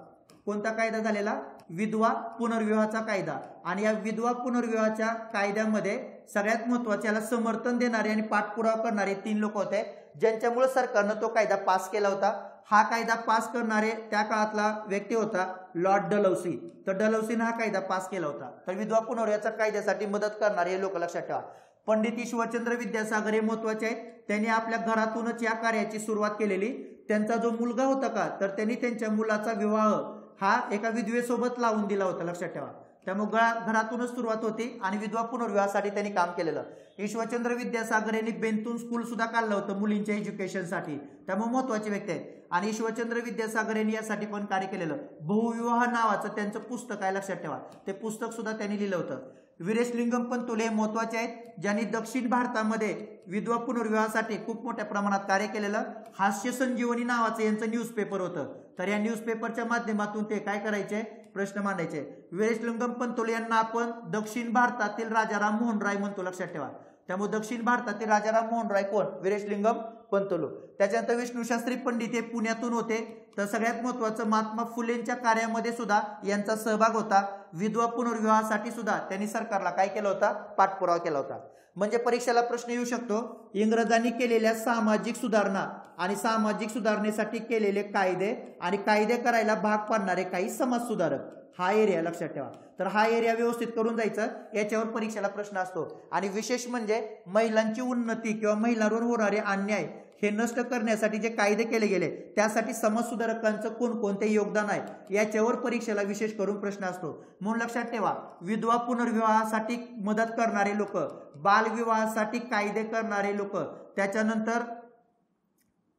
कोणता कायदा झालेला? विधवा पुनर्विवाहाचा कायदा. आणि या विधवा पुनर्विवाहाच्या कायद्यामध्ये सगळ्यात महत्वाचे, याला समर्थन देणारे आणि पाठपुरावा करणारे 3 लोक होते, ज्यांच्यामुळे सरकारनं तो कायदा पास केला होता. हा कायदा पास करणारे त्या काळातला व्यक्ती होता लॉर्ड डलहौसी. तर डलहौसीने हा कायदा पास केला होता. तर विधवा पुनर्विवाहाच्या कायद्यासाठी मदत करणारे हे लोक, लक्षात ठेवा. पंडित ईश्वरचंद्र विद्यासागर हे महत्वाचे आहेत. त्यांनी आपल्या घरातूनच या कार्याची सुरुवात केलेली. त्यांचा जो मुलगा होता का, तर त्यांनी त्यांच्या मुलाचा विवाह हा एका विधवेसोबत लावून दिला होता, लक्षात ठेवा. त्यामुळे घरातूनच सुरुवात होती आणि विधवा पुनर्विवाहासाठी त्यांनी काम केलेलं. ईश्वरचंद्र विद्यासागर यांनी बेंतून स्कूल सुद्धा काढलं होतं मुलींच्या एज्युकेशनसाठी, त्यामुळे महत्वाचे व्यक्ती आहेत. आणि ईश्वरचंद्र विद्यासागर यांनी यासाठी पण कार्य केलेलं. बहुविवाह नावाचं त्यांचं पुस्तक आहे, लक्षात ठेवा, ते पुस्तक सुद्धा त्यांनी लिहिलं होतं. वीरेशलिंगम पंतोले हे महत्वाचे आहेत, ज्यांनी दक्षिण भारतामध्ये विधवा पुनर्विवाहासाठी खूप मोठ्या प्रमाणात कार्य केलेलं. हास्य संजीवनी नावाचं यांचं न्यूजपेपर होतं, तर या न्यूजपेपरच्या माध्यमातून ते काय करायचे, प्रश्न मांडायचे. वीरेशलिंगम पंतोले यांना आपण दक्षिण भारतातील राजाराम मोहन राय म्हणतो, लक्षात ठेवा. त्यामुळे दक्षिण भारतातील राजाराम मोहन राय कोण, वीरेशलिंगम पंतोले. त्याच्यानंतर विष्णुशास्त्री पंडित हे पुण्यातून होते. तर सगळ्यात महत्वाचं महात्मा फुलेंच्या कार्यामध्ये सुद्धा यांचा सहभाग होता. विधवा पुनर्विवाहासाठी सुद्धा त्यांनी सरकारला काय केलं होता, पाठपुरावा केला होता. म्हणजे परीक्षेला प्रश्न येऊ शकतो, इंग्रजांनी केलेल्या सामाजिक सुधारणा आणि सामाजिक सुधारणेसाठी केलेले कायदे आणि कायदे करायला भाग पाडणारे काही समाज सुधारक, हा एरिया लक्षात ठेवा. तर हा एरिया व्यवस्थित करून जायचं, याच्यावर परीक्षेला प्रश्न असतो. आणि विशेष म्हणजे महिलांची उन्नती किंवा महिलांवर होणारे अन्याय हे नष्ट करण्यासाठी जे कायदे केले गेले त्यासाठी समाजसुधारकांचं कोणकोणते योगदान आहे, याच्यावर परीक्षेला विशेष करून प्रश्न असतो. म्हणून लक्षात ठेवा, विधवा पुनर्विवाहासाठी मदत करणारे लोक, बालविवाहासाठी कायदे करणारे लोक,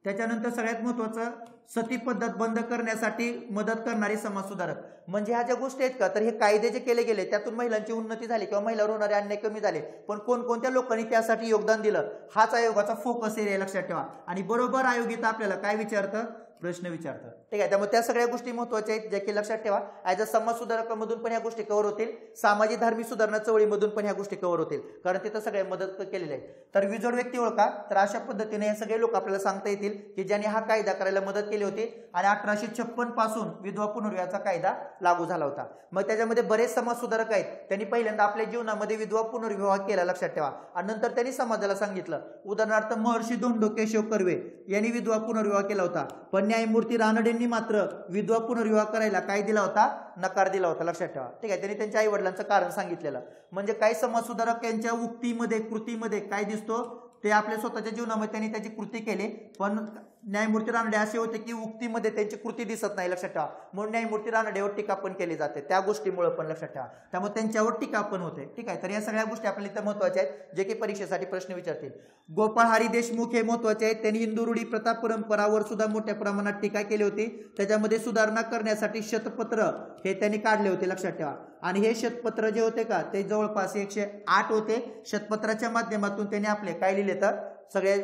त्याच्यानंतर सगळ्यात महत्वाचं सती पद्धत बंद करण्यासाठी मदत करणारे समाजसुधारक. म्हणजे ह्या ज्या गोष्टी आहेत का, तर हे कायदे जे केले गेले त्यातून महिलांची उन्नती झाली किंवा महिलांवर होणारे अन्याय कमी झाले, पण कोणकोणत्या लोकांनी त्यासाठी योगदान दिलं, हाच आयोगाचा फोकस एरिया, लक्षात ठेवा. आणि बरोबर आयोग इथं आपल्याला काय विचारतं, प्रश्न विचारतं. ठीक आहे, त्यामुळे त्या सगळ्या गोष्टी महत्वाच्या आहेत, ज्या की लक्षात ठेवा. ॲज अ समाज सुधारकामधून पण ह्या गोष्टी कव्हर होतील, सामाजिक धार्मिक सुधारणा चळवळीमधून पण ह्या गोष्टी कव्हर होतील, कारण तिथं सगळ्या मदत केलेल्या आहेत. तर विजोड व्यक्ती ओळखा. तर अशा पद्धतीने हे सगळे लोक आपल्याला सांगता येतील की ज्यांनी हा कायदा करायला मदत केली होती. आणि 1856 पासून विधवा पुनर्विवाहाचा कायदा लागू झाला होता. मग त्याच्यामध्ये बरेच समाज सुधारक आहेत, त्यांनी पहिल्यांदा आपल्या जीवनामध्ये विधवा पुनर्विवाह केला, लक्षात ठेवा. आणि नंतर त्यांनी समाजाला सांगितलं. उदाहरणार्थ महर्षी धोंडो केशव कर्वे यांनी विधवा पुनर्विवाह केला होता, पण न्यायमूर्ती रानडेंनी मात्र विधवा पुनर्विवाह करायला काय दिला होता, नकार दिला होता, लक्षात ठेवा. ठीक आहे, त्यांनी त्यांच्या आई वडिलांचं कारण सांगितलेलं. म्हणजे काही समाज सुधारक यांच्या उक्तीमध्ये कृतीमध्ये काय दिसतो, ते आपल्या स्वतःच्या जीवनामध्ये त्यांनी त्याची कृती केली, पण न्यायमूर्ती रानडे असे होते की उक्तीमध्ये त्यांची कृती दिसत नाही, लक्षात ठेवा. म्हणून न्यायमूर्ती रानडेवर टीका पण केली जाते त्या गोष्टीमुळे पण, लक्षात ठेवा. त्यामुळे त्यांच्यावर टीका पण होते. ठीक आहे, तर या सगळ्या गोष्टी आपल्याला इथं महत्वाच्या आहेत, जे की परीक्षेसाठी प्रश्न विचारतील. गोपाळ हरी देशमुख हे महत्वाचे आहेत. त्यांनी हिंदू रूढी प्रथा परंपरावर सुद्धा मोठ्या प्रमाणात टीका केली होती. त्याच्यामध्ये सुधारणा करण्यासाठी शतपत्र हे त्यांनी काढले होते, लक्षात ठेवा. आणि हे शतपत्र जे होते का, ते जवळपास 108 होते. शतपत्राच्या माध्यमातून त्यांनी आपले काय लिहिले, तर सगळे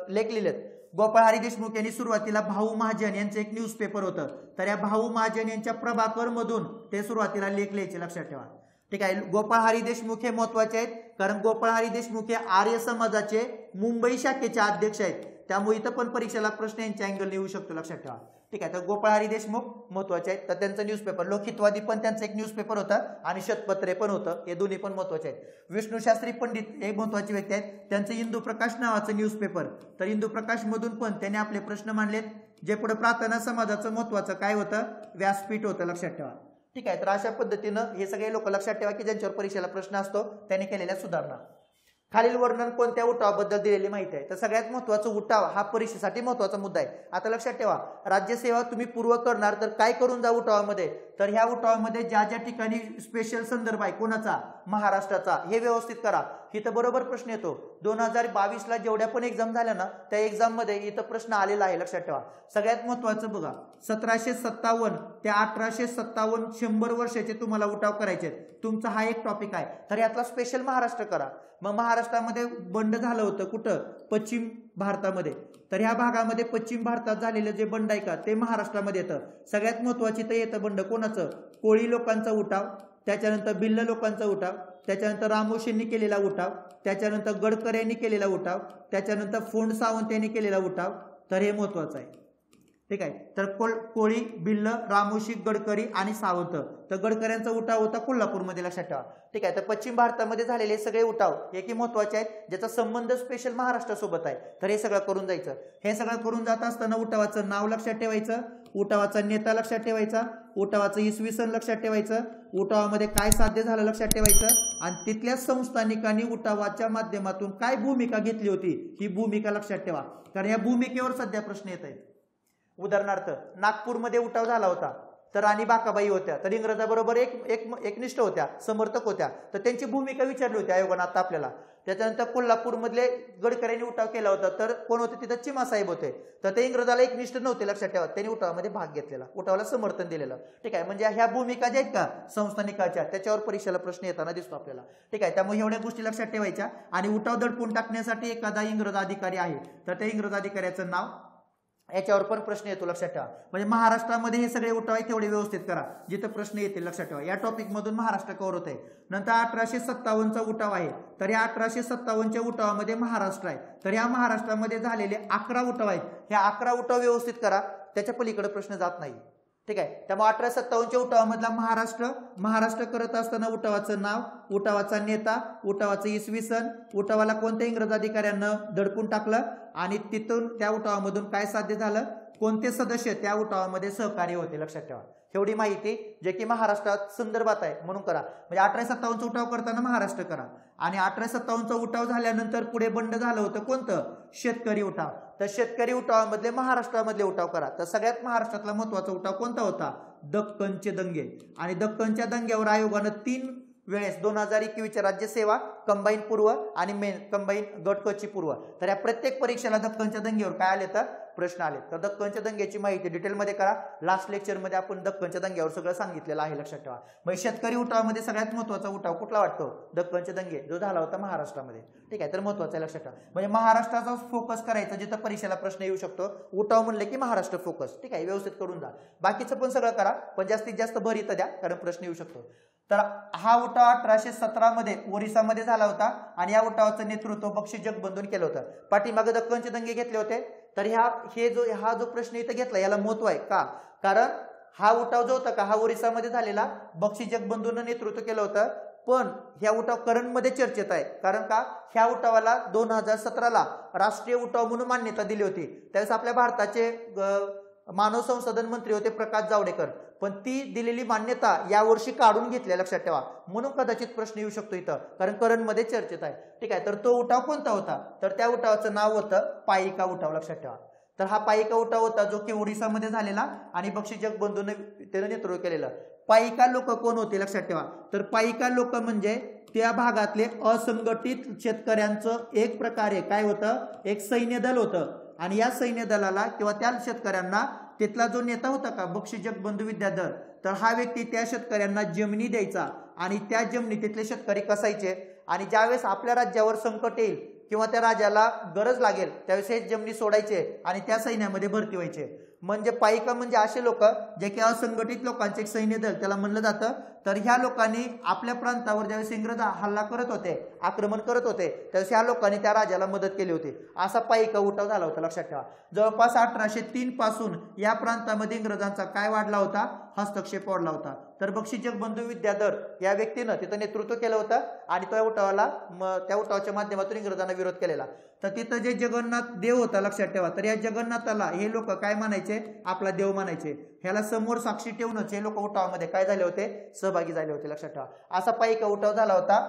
लेख लिहिलेत. गोपाळ हरी देशमुख यांनी सुरुवातीला भाऊ महाजन यांचं एक न्यूजपेपर होतं, तर या भाऊ महाजन यांच्या प्रभाकर मधून ते सुरुवातीला लेख लिहायचे, लक्षात ठेवा. ठीक आहे, गोपाळ हरी देशमुख हे महत्वाचे आहेत, कारण गोपाळ हरी देशमुख हे आर्य समाजाचे मुंबई शाखेचे अध्यक्ष आहेत. त्यामुळे इथं पण परीक्षेला प्रश्न यांच्या अँगल येऊ शकतो, लक्षात ठेवा. ठीक आहे, तर गोपाळ हरी देशमुख महत्वाचे आहेत. तर त्यांचं न्यूजपेपर लोकहितवादी पण त्यांचं एक न्यूजपेपर होतं आणि शतपत्रे पण होतं, हे दोन्ही पण महत्वाचे आहेत. विष्णुशास्त्री पंडित हे महत्वाचे व्यक्ती आहेत. त्यांचं हिंदू प्रकाश नावाचं न्यूजपेपर, तर हिंदू प्रकाश मधून पण त्यांनी आपले प्रश्न मांडलेत. जे पुढे प्रार्थना समाजाचं महत्वाचं काय होतं, व्यासपीठ होतं, लक्षात ठेवा. ठीक आहे, तर अशा पद्धतीनं हे सगळे लोक लक्षात ठेवा की ज्यांच्यावर परीक्षेला प्रश्न असतो, त्यांनी केलेल्या सुधारणा. खालील वर्णन कोणत्या उठावाबद्दल दिलेली माहिती आहे. तर सगळ्यात महत्वाचं उठाव हा परीक्षेसाठी महत्वाचा मुद्दा आहे. आता लक्षात ठेवा, राज्यसेवा तुम्ही पूर्व करणार तर काय करून जा उठावामध्ये, तर ह्या उठावामध्ये ज्या ज्या ठिकाणी स्पेशल संदर्भ आहे कोणाचा, महाराष्ट्राचा, हे व्यवस्थित करा. इथं बरोबर प्रश्न येतो. 2022ला जेवढ्या पण एक्झाम झाल्या ना, त्या एक्झाम मध्ये इथं प्रश्न आलेला आहे, लक्षात ठेवा. सगळ्यात महत्वाचं बघा, 1757 ते 1857 100 वर्षाचे तुम्हाला उठाव करायचे. तुमचा हा एक टॉपिक आहे, तर यातला स्पेशल महाराष्ट्र करा. मग महाराष्ट्रामध्ये बंड झालं होतं कुठं, पश्चिम भारतामध्ये. तर ह्या भागामध्ये पश्चिम भारतात झालेलं जे बंड आहे का, ते महाराष्ट्रामध्ये येतं. सगळ्यात महत्वाची तर येतं बंड कोणाचं, कोळी लोकांचा उठाव, त्याच्यानंतर भिल्ल लोकांचा उठाव, त्याच्यानंतर रामोशींनी केलेला उठाव, त्याच्यानंतर गडकर यांनी केलेला उठाव, त्याच्यानंतर फोंड सावंत यांनी केलेला उठाव. तर हे महत्वाचं आहे. ठीक आहे, तर कोळी, भिल्ल, रामोशी, गडकरी आणि सावंत. तर गडकऱ्यांचा उठाव होता कोल्हापूरमध्ये, लक्षात ठेवा. ठीक आहे, तर पश्चिम भारतामध्ये झालेले सगळे उठाव हे की महत्वाचे आहेत, ज्याचा संबंध स्पेशल महाराष्ट्रासोबत आहे. तर हे सगळं करून जायचं. हे सगळं करून जात असताना उठावाचं नाव लक्षात ठेवायचं, उठावाचा नेता लक्षात ठेवायचा, उठावाचं इसवी सन लक्षात ठेवायचं, उठावामध्ये काय साध्य झालं लक्षात ठेवायचं, आणि तिथल्या संस्थानिकांनी उठावाच्या माध्यमातून काय भूमिका घेतली होती ही भूमिका लक्षात ठेवा, कारण या भूमिकेवर सध्या प्रश्न येत आहेत. उदाहरणार्थ नागपूरमध्ये उठाव झाला होता, तर राणी बाकाबाई होत्या, तर इंग्रजाबरोबर एकनिष्ठ होत्या, समर्थक होत्या, तर त्यांची भूमिका विचारली होती आयोगानं आता आपल्याला. त्याच्यानंतर कोल्हापूरमधले गडकऱ्यांनी उठाव केला होता, तर कोण होते तिथं? चिमासाहेब होते. तर ते इंग्रजाला एकनिष्ठ नव्हते, लक्षात ठेवा. त्यांनी उठावामध्ये भाग घेतलेला, उठावाला समर्थन दिलेलं. ठीक आहे, म्हणजे ह्या भूमिका ज्या आहेत का संस्थानिकाच्या, त्याच्यावर परीक्षेला प्रश्न येताना दिसतो आपल्याला. ठीक आहे, त्यामुळे एवढ्या गोष्टी लक्षात ठेवायच्या. आणि उठाव दडपून टाकण्यासाठी एखादा इंग्रज अधिकारी आहे, तर त्या इंग्रज अधिकाऱ्याचं नाव, याच्यावर पण प्रश्न येतो, लक्षात ठेवा. म्हणजे महाराष्ट्रामध्ये हे सगळे उठाव आहे तेवढे व्यवस्थित करा, जिथं प्रश्न येतील लक्षात ठेवा. या टॉपिक मधून महाराष्ट्र कव्हर होत आहे. नंतर 1857चा उठाव आहे, तर या 1857च्या उठावामध्ये महाराष्ट्र आहे. तर या महाराष्ट्रामध्ये झालेले 11 उठाव आहेत. ह्या 11 उठाव व्यवस्थित करा, त्याच्या पलीकडे प्रश्न जात नाही. ठीक आहे, त्यामुळे 1857च्या उठावामधला महाराष्ट्र करत असताना उठावाचं नाव, उठावाचा नेता, उठावाचं इसवी सन, उठावाला कोणत्या इंग्रज अधिकाऱ्यांना दडपून टाकलं आणि तिथून त्या उठावामधून काय साध्य झालं, कोणते सदस्य त्या उठावामध्ये सहकार्य होते, लक्षात ठेवा. एवढी माहिती जे की महाराष्ट्रात संदर्भात आहे म्हणून करा. म्हणजे 1857चा उठाव करताना महाराष्ट्र करा. आणि 1857चा उठाव झाल्यानंतर पुढे बंड झालं होतं कोणतं? शेतकरी उठाव. तर शेतकरी उठावामधले महाराष्ट्रामधले उठाव करा. तर सगळ्यात महाराष्ट्रातला महत्वाचा उठाव कोणता होता? दक्खनचे दंगे. आणि दक्खनच्या दंग्यावर आयोगानं 3 वेळेस 2021च्या राज्यसेवा, कंबाईन पूर्व आणि मेन कंबाईन गट क ची पूर्व, तर या प्रत्येक परीक्षेला दक्खनच्या दंगेवर काय आले तर प्रश्न आले. तर दक्खनच्या दंग्याची माहिती डिटेलमध्ये करा. लास्ट लेक्चरमध्ये आपण दक्खनच्या दंग्यावर सगळं सांगितलेलं आहे, लक्षात ठेवा. मग शेतकरी उठावामध्ये सगळ्यात महत्वाचा उठाव कुठला वाटतो? दक्खनचे दंगे, जो झाला होता महाराष्ट्रामध्ये. ठीक आहे, तर महत्वाचं आहे, लक्षात ठेवा. म्हणजे महाराष्ट्राचा फोकस करायचा, जिथं परीक्षेला प्रश्न येऊ शकतो. उठाव म्हणले की महाराष्ट्र फोकस. ठीक आहे, व्यवस्थित करून जा. बाकीचं पण सगळं करा, पण जास्तीत जास्त भर इथं द्या, कारण प्रश्न येऊ शकतो. तर हा उठाव 1817 मध्ये ओरिसामध्ये झाला होता आणि या उठावाचं नेतृत्व बक्षी जगबंधून केलं होतं. पाठीमागे दक्खनचे दंगे घेतले होते. तर हा जो प्रश्न इथं घेतला याला महत्व आहे का? कारण हा उठाव जो होता का, हा ओरिसामध्ये झालेला, बक्षी जगबंधून नेतृत्व केलं होतं. पण ह्या उठाव करंटमध्ये चर्चेत आहे. कारण का? ह्या उठावाला 2017ला राष्ट्रीय उठाव म्हणून मान्यता दिली होती. त्यावेळेस आपल्या भारताचे मानव संसाधन मंत्री होते प्रकाश जावडेकर. पण ती दिलेली मान्यता यावर्षी काढून घेतली, लक्षात ठेवा. म्हणून कदाचित प्रश्न येऊ शकतो इथं, कारण करंटमध्ये चर्चेत आहे. ठीक आहे, तर तो उठाव कोणता होता? तर त्या उठावाचं नाव होतं पाईका उठाव, लक्षात ठेवा. तर हा पाईका उठाव होता जो की ओडिसामध्ये झालेला आणि बक्षी जगबंधूने त्यानं नेतृत्व केलेलं. पाईका लोक कोण होते, लक्षात ठेवा. तर पाईका लोक म्हणजे त्या भागातले असंघटित शेतकऱ्यांचं एक प्रकारे काय होतं, एक सैन्य दल होतं. आणि या सैन्य दलाला किंवा त्या शेतकऱ्यांना तिथला जो नेता होता का, बक्षी जगबंधू विद्याधर, तर हा व्यक्ती त्या शेतकऱ्यांना जमिनी द्यायचा आणि त्या जमिनी तिथले शेतकरी कसायचे. आणि ज्यावेळेस आपल्या राज्यावर संकट येईल किंवा त्या राजाला गरज लागेल त्यावेळेस हे जमिनी सोडायचे आणि त्या सैन्यामध्ये भरती व्हायचे. म्हणजे पाईका म्हणजे असे लोक जे की असंघटित लोकांचे एक सैन्य दल त्याला म्हणलं जातं. तर ह्या लोकांनी आपल्या प्रांतावर ज्यावेळेस इंग्रज हल्ला करत होते, आक्रमण करत होते, त्यावेळेस ह्या लोकांनी त्या राजाला मदत केली होती. असा पाईका उठाव झाला होता, लक्षात ठेवा. जवळपास 1803 पासून या प्रांतामध्ये इंग्रजांचा काय वाढला होता? हस्तक्षेप वाढला होता. तर बक्षी जगबंधू विद्याधर या व्यक्तीनं तिथं नेतृत्व केलं होतं आणि त्या उठावाच्या माध्यमातून इंग्रजांना विरोध केलेला. तर तिथं जे जगन्नाथ देव होता, लक्षात ठेवा. तर या जगन्नाथाला हे लोक काय मानायचे? आपला देव मानायचे. ह्याला समोर साक्षी ठेवूनच हे लोक उठावामध्ये काय झाले होते? सहभागी झाले होते, लक्षात ठेवा. असा पाईका उठाव झाला होता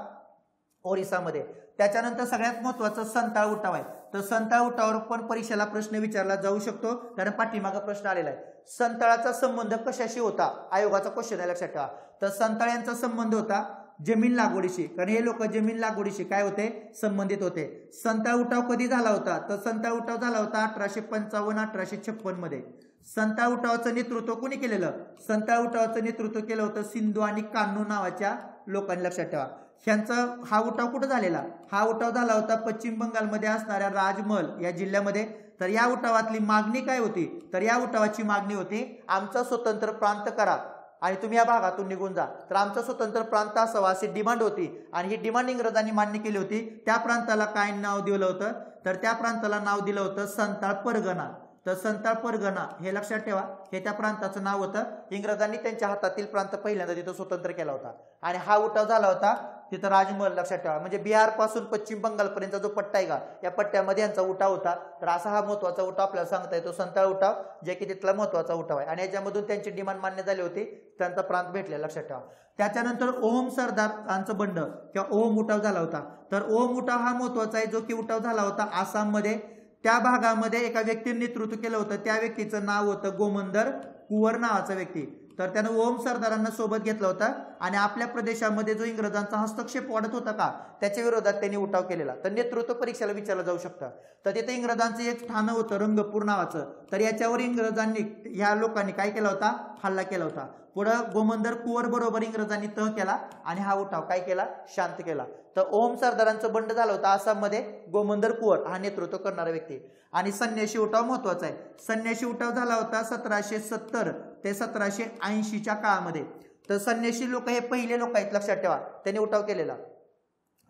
ओरिसामध्ये. त्याच्यानंतर सगळ्यात महत्वाचं संताळ उठाव आहे. तर संताळ उठावावर पण परीक्षेला प्रश्न विचारला जाऊ शकतो, कारण पाठीमागा प्रश्न आलेला आहे. संताळाचा संबंध कशाशी होता? आयोगाचा क्वेश्चन आहे, लक्षात ठेवा. तर संताळ यांचा संबंध होता जमीन लागवडीशी, कारण हे लोक जमीन लागवडीशी काय होते? संबंधित होते. संताळ उठाव कधी झाला होता? तर संताळ उठाव झाला होता 1855-1856 मध्ये. संताळ उठावाचं नेतृत्व कोणी केलेलं? संताळ उठावाचं नेतृत्व केलं होतं सिंधू आणि कान्हू नावाच्या लोकांनी, लक्षात ठेवा. ह्यांचा हा उठाव कुठं झालेला? हा उठाव झाला होता पश्चिम बंगालमध्ये असणाऱ्या राजमहल या जिल्ह्यामध्ये. तर या उठावातली मागणी काय होती? तर या उठावाची मागणी होती आमचा स्वतंत्र प्रांत करा आणि तुम्ही या भागातून निघून जा. तर आमचा स्वतंत्र प्रांत असावा अशी डिमांड होती आणि ही डिमांड इंग्रजांनी मान्य केली होती. त्या प्रांताला काय नाव दिलं होतं? तर त्या प्रांताला नाव दिलं होतं संताळ परगणा. तर संताळ परगणा हे लक्षात ठेवा, हे त्या प्रांताचं नाव होतं. इंग्रजांनी त्यांच्या हातातील प्रांत पहिल्यांदा तिथं स्वतंत्र केला होता आणि हा उठाव झाला होता तिथं राजमहल, लक्षात ठेवा. म्हणजे बिहार पासून पश्चिम बंगालपर्यंतचा जो पट्टा आहे का, या पट्ट्यामध्ये यांचा उठाव होता. तर असा हा महत्वाचा उठाव आपल्याला सांगता येतो, संताळ उठाव, जे की तिथला महत्वाचा उठाव आहे. आणि याच्यामधून त्यांची डिमांड मान्य झाली होती, त्यांचा प्रांत भेटले, लक्षात ठेवा. त्याच्यानंतर ओहम सरदारांचं बंड किंवा ओहम उठाव झाला होता. तर ओहम उठाव हा महत्वाचा आहे, जो की उठाव झाला होता आसाममध्ये. त्या भागामध्ये एका व्यक्तीने नेतृत्व केलं होतं. त्या व्यक्तीचं नाव होतं गोमंदर कुवर नावाचा व्यक्ती. तर त्यानं ओम सरदारांना सोबत घेतला होता आणि आपल्या प्रदेशामध्ये जो इंग्रजांचा हस्तक्षेप वाढत होता का त्याच्या विरोधात त्यांनी उठाव केलेला. तर नेतृत्व परीक्षेला विचारलं जाऊ शकतं. तर तिथे इंग्रजांचं एक ठाणं होतं रंगपूर नावाचं, तर याच्यावर इंग्रजांनी ह्या लोकांनी काय केला होता, हल्ला केला होता. पुढं गोमंदर कुवर बरोबर इंग्रजांनी तह केला आणि हा उठाव काय केला, शांत केला. तर ओम सरदारांचं बंड झालं होतं आसाममध्ये. गोमंदर कुवर हा नेतृत्व करणारा व्यक्ती. आणि संन्याशी उठाव महत्वाचा आहे. संन्याशी उठाव झाला होता 1770 ते 1780च्या काळामध्ये. तर संन्याशी लोक हे पहिले लोक आहेत, लक्षात ठेवा, त्यांनी उठाव केलेला.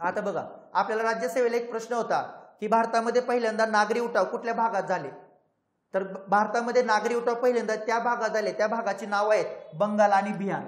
आता बघा, आपल्याला राज्यसेवेला एक प्रश्न होता की भारतामध्ये पहिल्यांदा नागरी उठाव कुठल्या भागात झाले. तर भारतामध्ये नागरी उठाव पहिल्यांदा त्या भागात झाले, त्या भागाची नाव आहेत बंगाल आणि बिहार.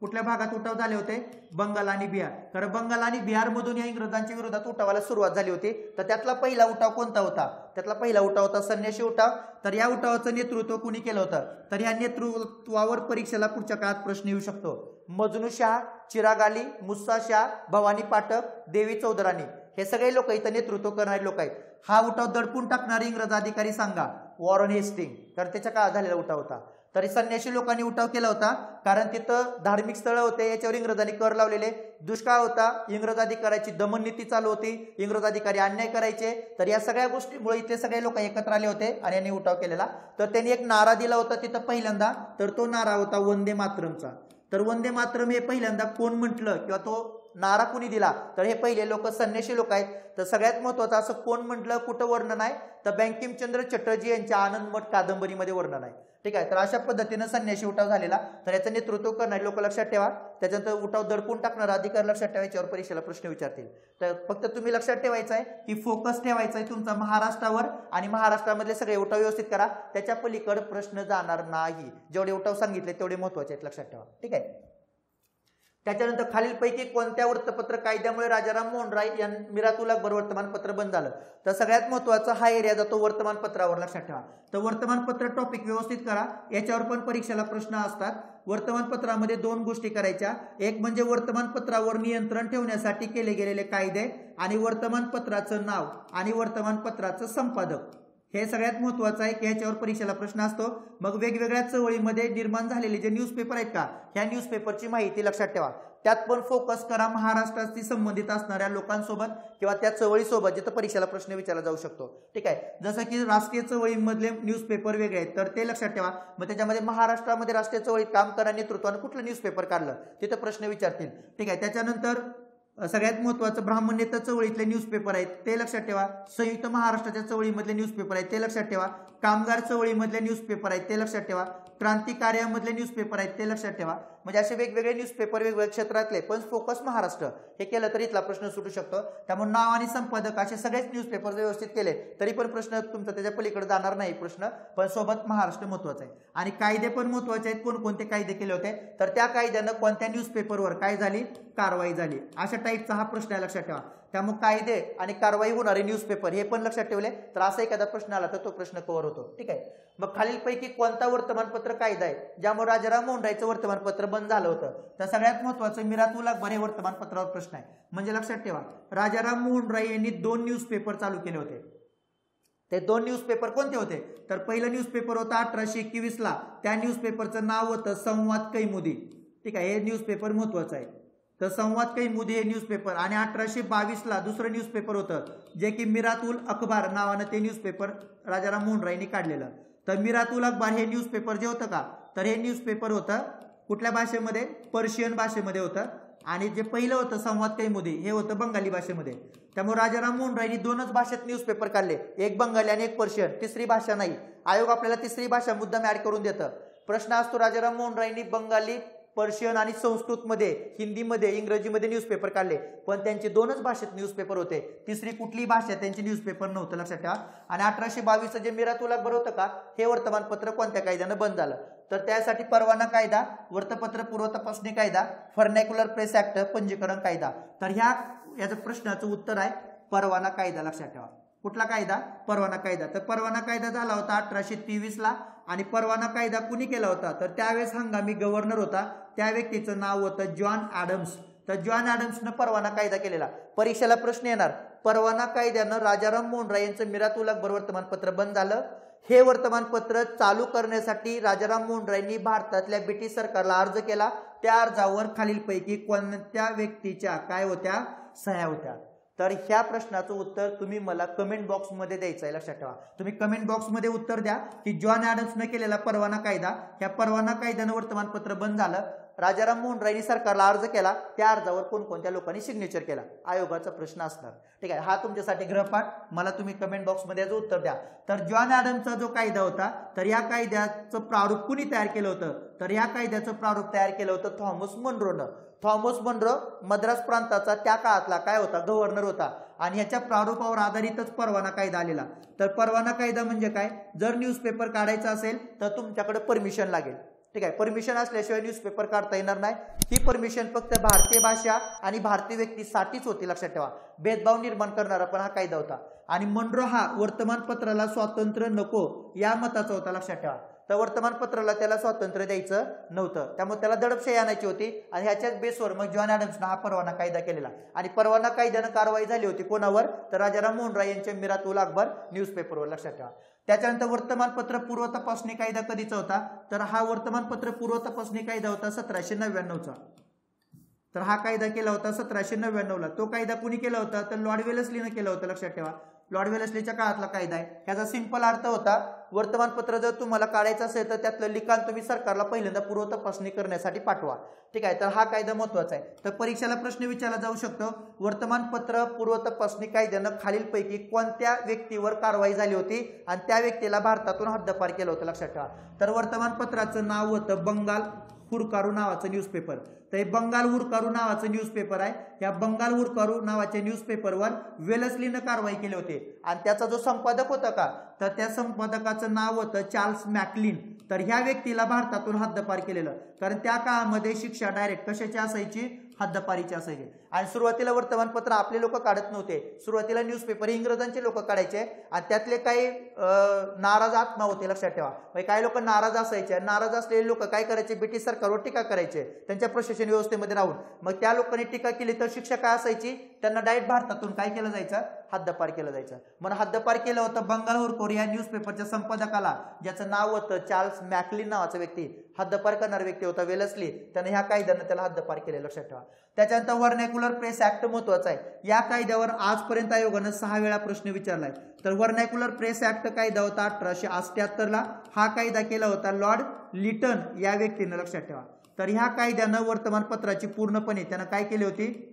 कुठल्या भागात उठाव झाले होते, बंगाल आणि बिहार. तर बंगाल आणि बिहार मधून या इंग्रजांच्या विरोधात उठावाला सुरुवात झाली होती. तर त्यातला पहिला उठाव कोणता होता, त्यातला पहिला उठाव होता संन्याशी उठाव. तर या उठावाचं नेतृत्व कुणी केलं होतं, तर या नेतृत्वावर परीक्षेला पुढच्या काळात प्रश्न येऊ शकतो. मजनू शाह, चिराग अली, मुस्सा शाह, भवानी पाठक, देवी चौधराणी हे सगळे लोक इथं नेतृत्व करणारे लोक आहेत. हा उठाव दडपून टाकणारे इंग्रज अधिकारी सांगा, वॉरन हेस्टिंग. तर त्याच्या काळात झालेला उठाव होता. तरी संन्याशी लोकांनी उठाव केला होता कारण तिथं धार्मिक स्थळ होते, याच्यावर इंग्रजांनी कर लावलेले. दुष्काळ होता, इंग्रज अधिकाऱ्याची दमन नीती चालू होती, इंग्रज अधिकारी अन्याय करायचे. तर या सगळ्या गोष्टीमुळे इथले सगळे लोक एकत्र आले होते आणि यांनी उठाव केलेला. तर त्यांनी एक नारा दिला होता तिथं पहिल्यांदा, तर तो नारा होता वंदे मातरमचा. तर वंदे मातरम हे पहिल्यांदा कोण म्हटलं किंवा तो नारा कुणी दिला, तर हे पहिले लोक संन्याशी लोक आहेत. तर सगळ्यात महत्वाचं असं कोण म्हटलं, कुठं वर्णन आहे, तर बंकिमचंद्र चटर्जी यांच्या आनंदमठ कादंबरीमध्ये वर्णन आहे. ठीक आहे. तर अशा पद्धतीनं संन्याशी उठाव झालेला. तर याचं नेतृत्व करणारे लोक लक्षात ठेवा. त्याच्यानंतर उठाव दडपून टाकणारा अधिकार लक्षात ठेवा, याच्यावर परीक्षेला प्रश्न विचारतील. तर फक्त तुम्ही लक्षात ठेवायचं आहे की फोकस ठेवायचा आहे तुमचा महाराष्ट्रावर आणि महाराष्ट्रामधले सगळे उठाव व्यवस्थित करा. त्याच्या पलीकडे प्रश्न जाणार नाही. जेवढे उठाव सांगितले तेवढे महत्वाचे आहेत, लक्षात ठेवा. ठीक आहे. त्याच्यानंतर खालीलपैकी कोणत्या वृत्तपत्र कायद्यामुळे राजाराम मोहन राय यांनी मिरातुल अकबर वर्तमानपत्र बंद झालं. तर सगळ्यात महत्वाचा हा एरिया जातो वर्तमानपत्रावर, लक्षात ठेवा. तर वर्तमानपत्र टॉपिक व्यवस्थित करा, याच्यावर पण परीक्षेला प्रश्न असतात. वर्तमानपत्रामध्ये दोन गोष्टी करायच्या, एक म्हणजे वर्तमानपत्रावर नियंत्रण ठेवण्यासाठी केले गेलेले कायदे आणि वर्तमानपत्राचं नाव आणि वर्तमानपत्राचं संपादक. हे सगळ्यात महत्वाचं आहे की ह्याच्यावर परीक्षेला प्रश्न असतो. मग वेगवेगळ्या चळवळीमध्ये निर्माण झालेले जे न्यूजपेपर आहेत का, ह्या न्यूजपेपरची माहिती लक्षात ठेवा. त्यात पण फोकस करा महाराष्ट्राशी संबंधित असणाऱ्या लोकांसोबत किंवा त्या चळवळीसोबत जिथं परीक्षेला प्रश्न विचारला जाऊ शकतो. ठीक आहे. जसं की राष्ट्रीय चळवळीमधले न्यूजपेपर वेगळे आहेत, तर ते लक्षात ठेवा. मग त्याच्यामध्ये महाराष्ट्रामध्ये राष्ट्रीय चळवळीत काम करणाऱ्या नेतृत्वानं कुठलं न्यूजपेपर काढलं तिथं प्रश्न विचारतील. ठीक आहे. त्याच्यानंतर सगळ्यात महत्वाचं ब्राह्मणेतर चळवळीतले न्यूजपेपर आहेत, ते लक्षात ठेवा. संयुक्त महाराष्ट्राच्या चळवळीमधले न्यूजपेपर आहेत, ते लक्षात ठेवा. कामगार चळवळीमधले न्यूजपेपर आहेत, ते लक्षात ठेवा. क्रांतिकार्यामधले न्यूजपेपर आहेत, ते लक्षात ठेवा. म्हणजे असे वेगवेगळे न्यूजपेपर वेगवेगळ्या क्षेत्रातले, पण फोकस महाराष्ट्र हे केलं तरी इथला प्रश्न सुटू शकतो. त्यामुळे नाव आणि संपादक असे सगळेच न्यूजपेपर व्यवस्थित केले तरी पण प्रश्न तुमचा त्याच्या पलीकडे जाणार नाही प्रश्न, पण सोबत महाराष्ट्र महत्वाचा आहे. आणि कायदे पण महत्वाचे आहेत. कोणकोणते कायदे केले होते, तर त्या कायद्यानं कोणत्या न्यूजपेपरवर काय झाली, कारवाई झाली, अशा टाईपचा हा प्रश्न आहे, लक्षात ठेवा. त्यामुळे कायदे आणि कारवाई होणारे न्यूजपेपर हे पण लक्षात ठेवले तर असा एखादा प्रश्न आला तर तो प्रश्न कव्हर होतो. ठीक आहे. मग खालीलपैकी कोणता वर्तमानपत्र कायदा आहे ज्यामुळे राजाराम मोहन रायचं वर्तमानपत्र बंद झालं होतं, तर सगळ्यात महत्वाचं मिरातुल अकबर हे वर्तमानपत्रावर प्रश्न आहे. म्हणजे लक्षात ठेवा, राजाराम मोहन राय यांनी 2 न्यूजपेपर चालू केले होते. ते 2 न्यूजपेपर कोणते होते, तर पहिलं न्यूजपेपर होता 1821 ला. त्या न्यूजपेपरचं नाव होतं संवाद कैमुदी. ठीक आहे. हे न्यूजपेपर महत्वाचं आहे. तर संवाद कैमुदी हे न्यूजपेपर. आणि 1822 ला दुसरं न्यूजपेपर होतं जे की मिरातुल अखबार नावानं ते न्यूजपेपर राजाराम मोहन रायनी काढलेलं. तर मिरातुल अखबार हे न्यूजपेपर जे होतं का, तर हे न्यूजपेपर होतं कुठल्या भाषेमध्ये, पर्शियन भाषेमध्ये होतं. आणि जे पहिलं होतं संवाद कैमुदी हे होतं बंगाली भाषेमध्ये. त्यामुळे राजाराम मोहन रायनी 2च भाषेत न्यूजपेपर काढले, एक बंगाली आणि एक पर्शियन, तिसरी भाषा नाही. आयोग आपल्याला तिसरी भाषा मुद्दाम ऍड करून देतं. प्रश्न असतो राजाराम मोहन रायनी बंगाली, पर्शियन आणि संस्कृतमध्ये, हिंदीमध्ये, इंग्रजीमध्ये न्यूजपेपर काढले, पण त्यांचे 2च भाषेत न्यूजपेपर होते. तिसरी कुठली भाषा त्यांचे न्यूजपेपर नव्हतं, लक्षात ठेवा. आणि 1822 जे मिरातुल अकबर होतं का, हे वर्तमानपत्र कोणत्या कायद्यानं बंद झालं, तर त्यासाठी परवाना कायदा, वृत्तपत्र पूर्व तपासणी कायदा, फर्नॅक्युलर प्रेस ऍक्ट, पंजीकरण कायदा. तर याचं प्रश्नाचं उत्तर आहे परवाना कायदा, लक्षात ठेवा. कुठला कायदा, परवाना कायदा. तर परवाना कायदा झाला होता 1823 ला. आणि परवाना कायदा कुणी केला होता, तर त्यावेळेस हंगामी गव्हर्नर होता, त्या व्यक्तीचं नाव होतं जॉन ऍडम्स. तर जॉन ऍडम्सनं परवाना कायदा केलेला. परीक्षेला प्रश्न येणार, परवाना कायद्यानं राजाराम मोहन राय यांचं मिरातुल अकबर वर्तमानपत्र बंद झालं, हे वर्तमानपत्र चालू करण्यासाठी राजाराम मोहन रायांनी भारतातल्या ब्रिटिश सरकारला अर्ज केला। त्या अर्जावर खालीलपैकी कोणत्या व्यक्तीच्या काय होत्या, सह्या होत्या? तर ह्या प्रश्नाचं उत्तर तुम्ही मला कमेंट बॉक्समध्ये द्यायचं आहे, लक्षात ठेवा। तुम्ही कमेंट बॉक्समध्ये उत्तर द्या की जॉन ॲडम्सने केलेला परवाना कायदा, ह्या परवाना कायद्यानं वर्तमानपत्र बंद झालं, राजाराम मोहन रायांनी सरकारला अर्ज केला, त्या अर्जावर कोणकोणत्या लोकांनी सिग्नेचर केला, आयोगाचा प्रश्न असणार। ठीक आहे, हा तुमच्यासाठी गृहपाठ, मला तुम्ही कमेंट बॉक्समध्ये याचं उत्तर द्या। तर जॉन ॲडम्सचा जो कायदा होता, तर या कायद्याचं प्रारूप कुणी तयार केलं होतं? तर या कायद्याचं प्रारूप तयार केलं होतं थॉमस मनरोनं। थॉमस मनरो मद्रास प्रांताचा त्या काळातला काय होता, गव्हर्नर होता, आणि याच्या प्रारूपावर आधारितच परवाना कायदा आलेला। तर परवाना कायदा म्हणजे काय? जर न्यूजपेपर काढायचा असेल तर तुमच्याकडे परमिशन लागेल। ठीक आहे, परमिशन असल्याशिवाय न्यूजपेपर काढता येणार नाही। ही परमिशन फक्त भारतीय भाषा आणि भारतीय व्यक्तीसाठीच होती, लक्षात ठेवा। भेदभाव निर्माण करणारा पण हा कायदा होता। आणि मनरो हा वर्तमानपत्राला स्वातंत्र्य नको या मताचा होता, लक्षात ठेवा। तर वर्तमानपत्राला त्याला स्वातंत्र्य द्यायचं नव्हतं, त्यामुळे त्याला दडपशाही आणायची होती, आणि ह्याच्याच बेसवर मग जॉन ॲडम्सनं हा परवाना कायदा केलेला। आणि परवाना कायद्यानं कारवाई झाली होती कोणावर? तर राजाराम मोहन राय यांच्या मिरात उल अकबर न्यूजपेपरवर, लक्षात ठेवा। त्याच्यानंतर वर्तमानपत्र पूर्व तपासणी कायदा कधीचा होता? तर हा वर्तमानपत्र पूर्व तपासणी कायदा होता 1799चा। तर हा कायदा केला होता 1799ला। तो कायदा कुणी केला होता? तर लॉर्ड वेलेस्लीने केला होता, लक्षात ठेवा। लॉर्ड वेलेस्लीच्या काळातला कायदा आहे। ह्याचा सिंपल अर्थ होता, वर्तमानपत्र जर तुम्हाला काढायचं असेल तर त्यातलं लिखाण तुम्ही सरकारला पहिल्यांदा पूर्व तपासणी करण्यासाठी पाठवा। ठीक आहे, तर हा कायदा महत्वाचा आहे। तर परीक्षेला प्रश्न विचारला जाऊ शकतो, वर्तमानपत्र पूर्व तपासणी कायद्यानं खालीलपैकी कोणत्या व्यक्तीवर कारवाई झाली होती आणि त्या व्यक्तीला भारतातून हद्दपार केलं होतं, लक्षात ठेवा। तर वर्तमानपत्राचं नाव होतं बंगाल हुरकारू नावाचं न्यूजपेपर। तर हे बंगाल हुरकारू नावाचं न्यूजपेपर आहे। या बंगाल हुरकारू नावाच्या न्यूजपेपरवर वेलेस्लीनं कारवाई केली होती, आणि त्याचा जो संपादक होता का, तर त्या संपादकाचं नाव होतं चार्ल्स मॅकलिन। तर ह्या व्यक्तीला भारतातून हद्दपार केलेलं, कारण त्या काळामध्ये शिक्षा डायरेक्ट कशाची असायची? हद्दपारीची असायची। आणि सुरुवातीला वर्तमानपत्र आपले लोक काढत नव्हते, सुरुवातीला न्यूजपेपर इंग्रजांचे लोक काढायचे, आणि त्यातले काही नाराज आत्मा होते, लक्षात ठेवा। काही लोक नाराज असायचे, नाराज असलेले लोक काय करायचे? ब्रिटिश सरकारवर टीका करायचे त्यांच्या प्रशासन व्यवस्थेमध्ये राहून। मग त्या लोकांनी टीका केली तर शिक्षा काय असायची? त्यांना डायरेक्ट भारतातून काय केलं जायचं? हद्दपार केलं जायचं। म्हणून हद्दपार केलं होतं बंगाल हुरकारू या न्यूजपेपरच्या संपादकाला, ज्याचं नाव होतं चार्ल्स मॅकलिन नावाचा व्यक्ती। हद्दपार करणारा व्यक्ती होता वेलेस्ली, त्याने ह्या कायद्यानं त्याला हद्दपार केले, लक्षात ठेवा। त्याच्यानंतर व्हर्नॅक्युलर प्रेस ऍक्ट महत्वाचा आहे। या कायद्यावर आजपर्यंत आयोगानं 6 वेळा प्रश्न विचारलाय। तर व्हर्नॅक्युलर प्रेस ऍक्ट कायदा होता 1878ला। हा कायदा केला होता लॉर्ड लिटन या व्यक्तीने, लक्षात ठेवा। तर ह्या कायद्यानं वर्तमानपत्राची पूर्णपणे त्यानं काय केली होती?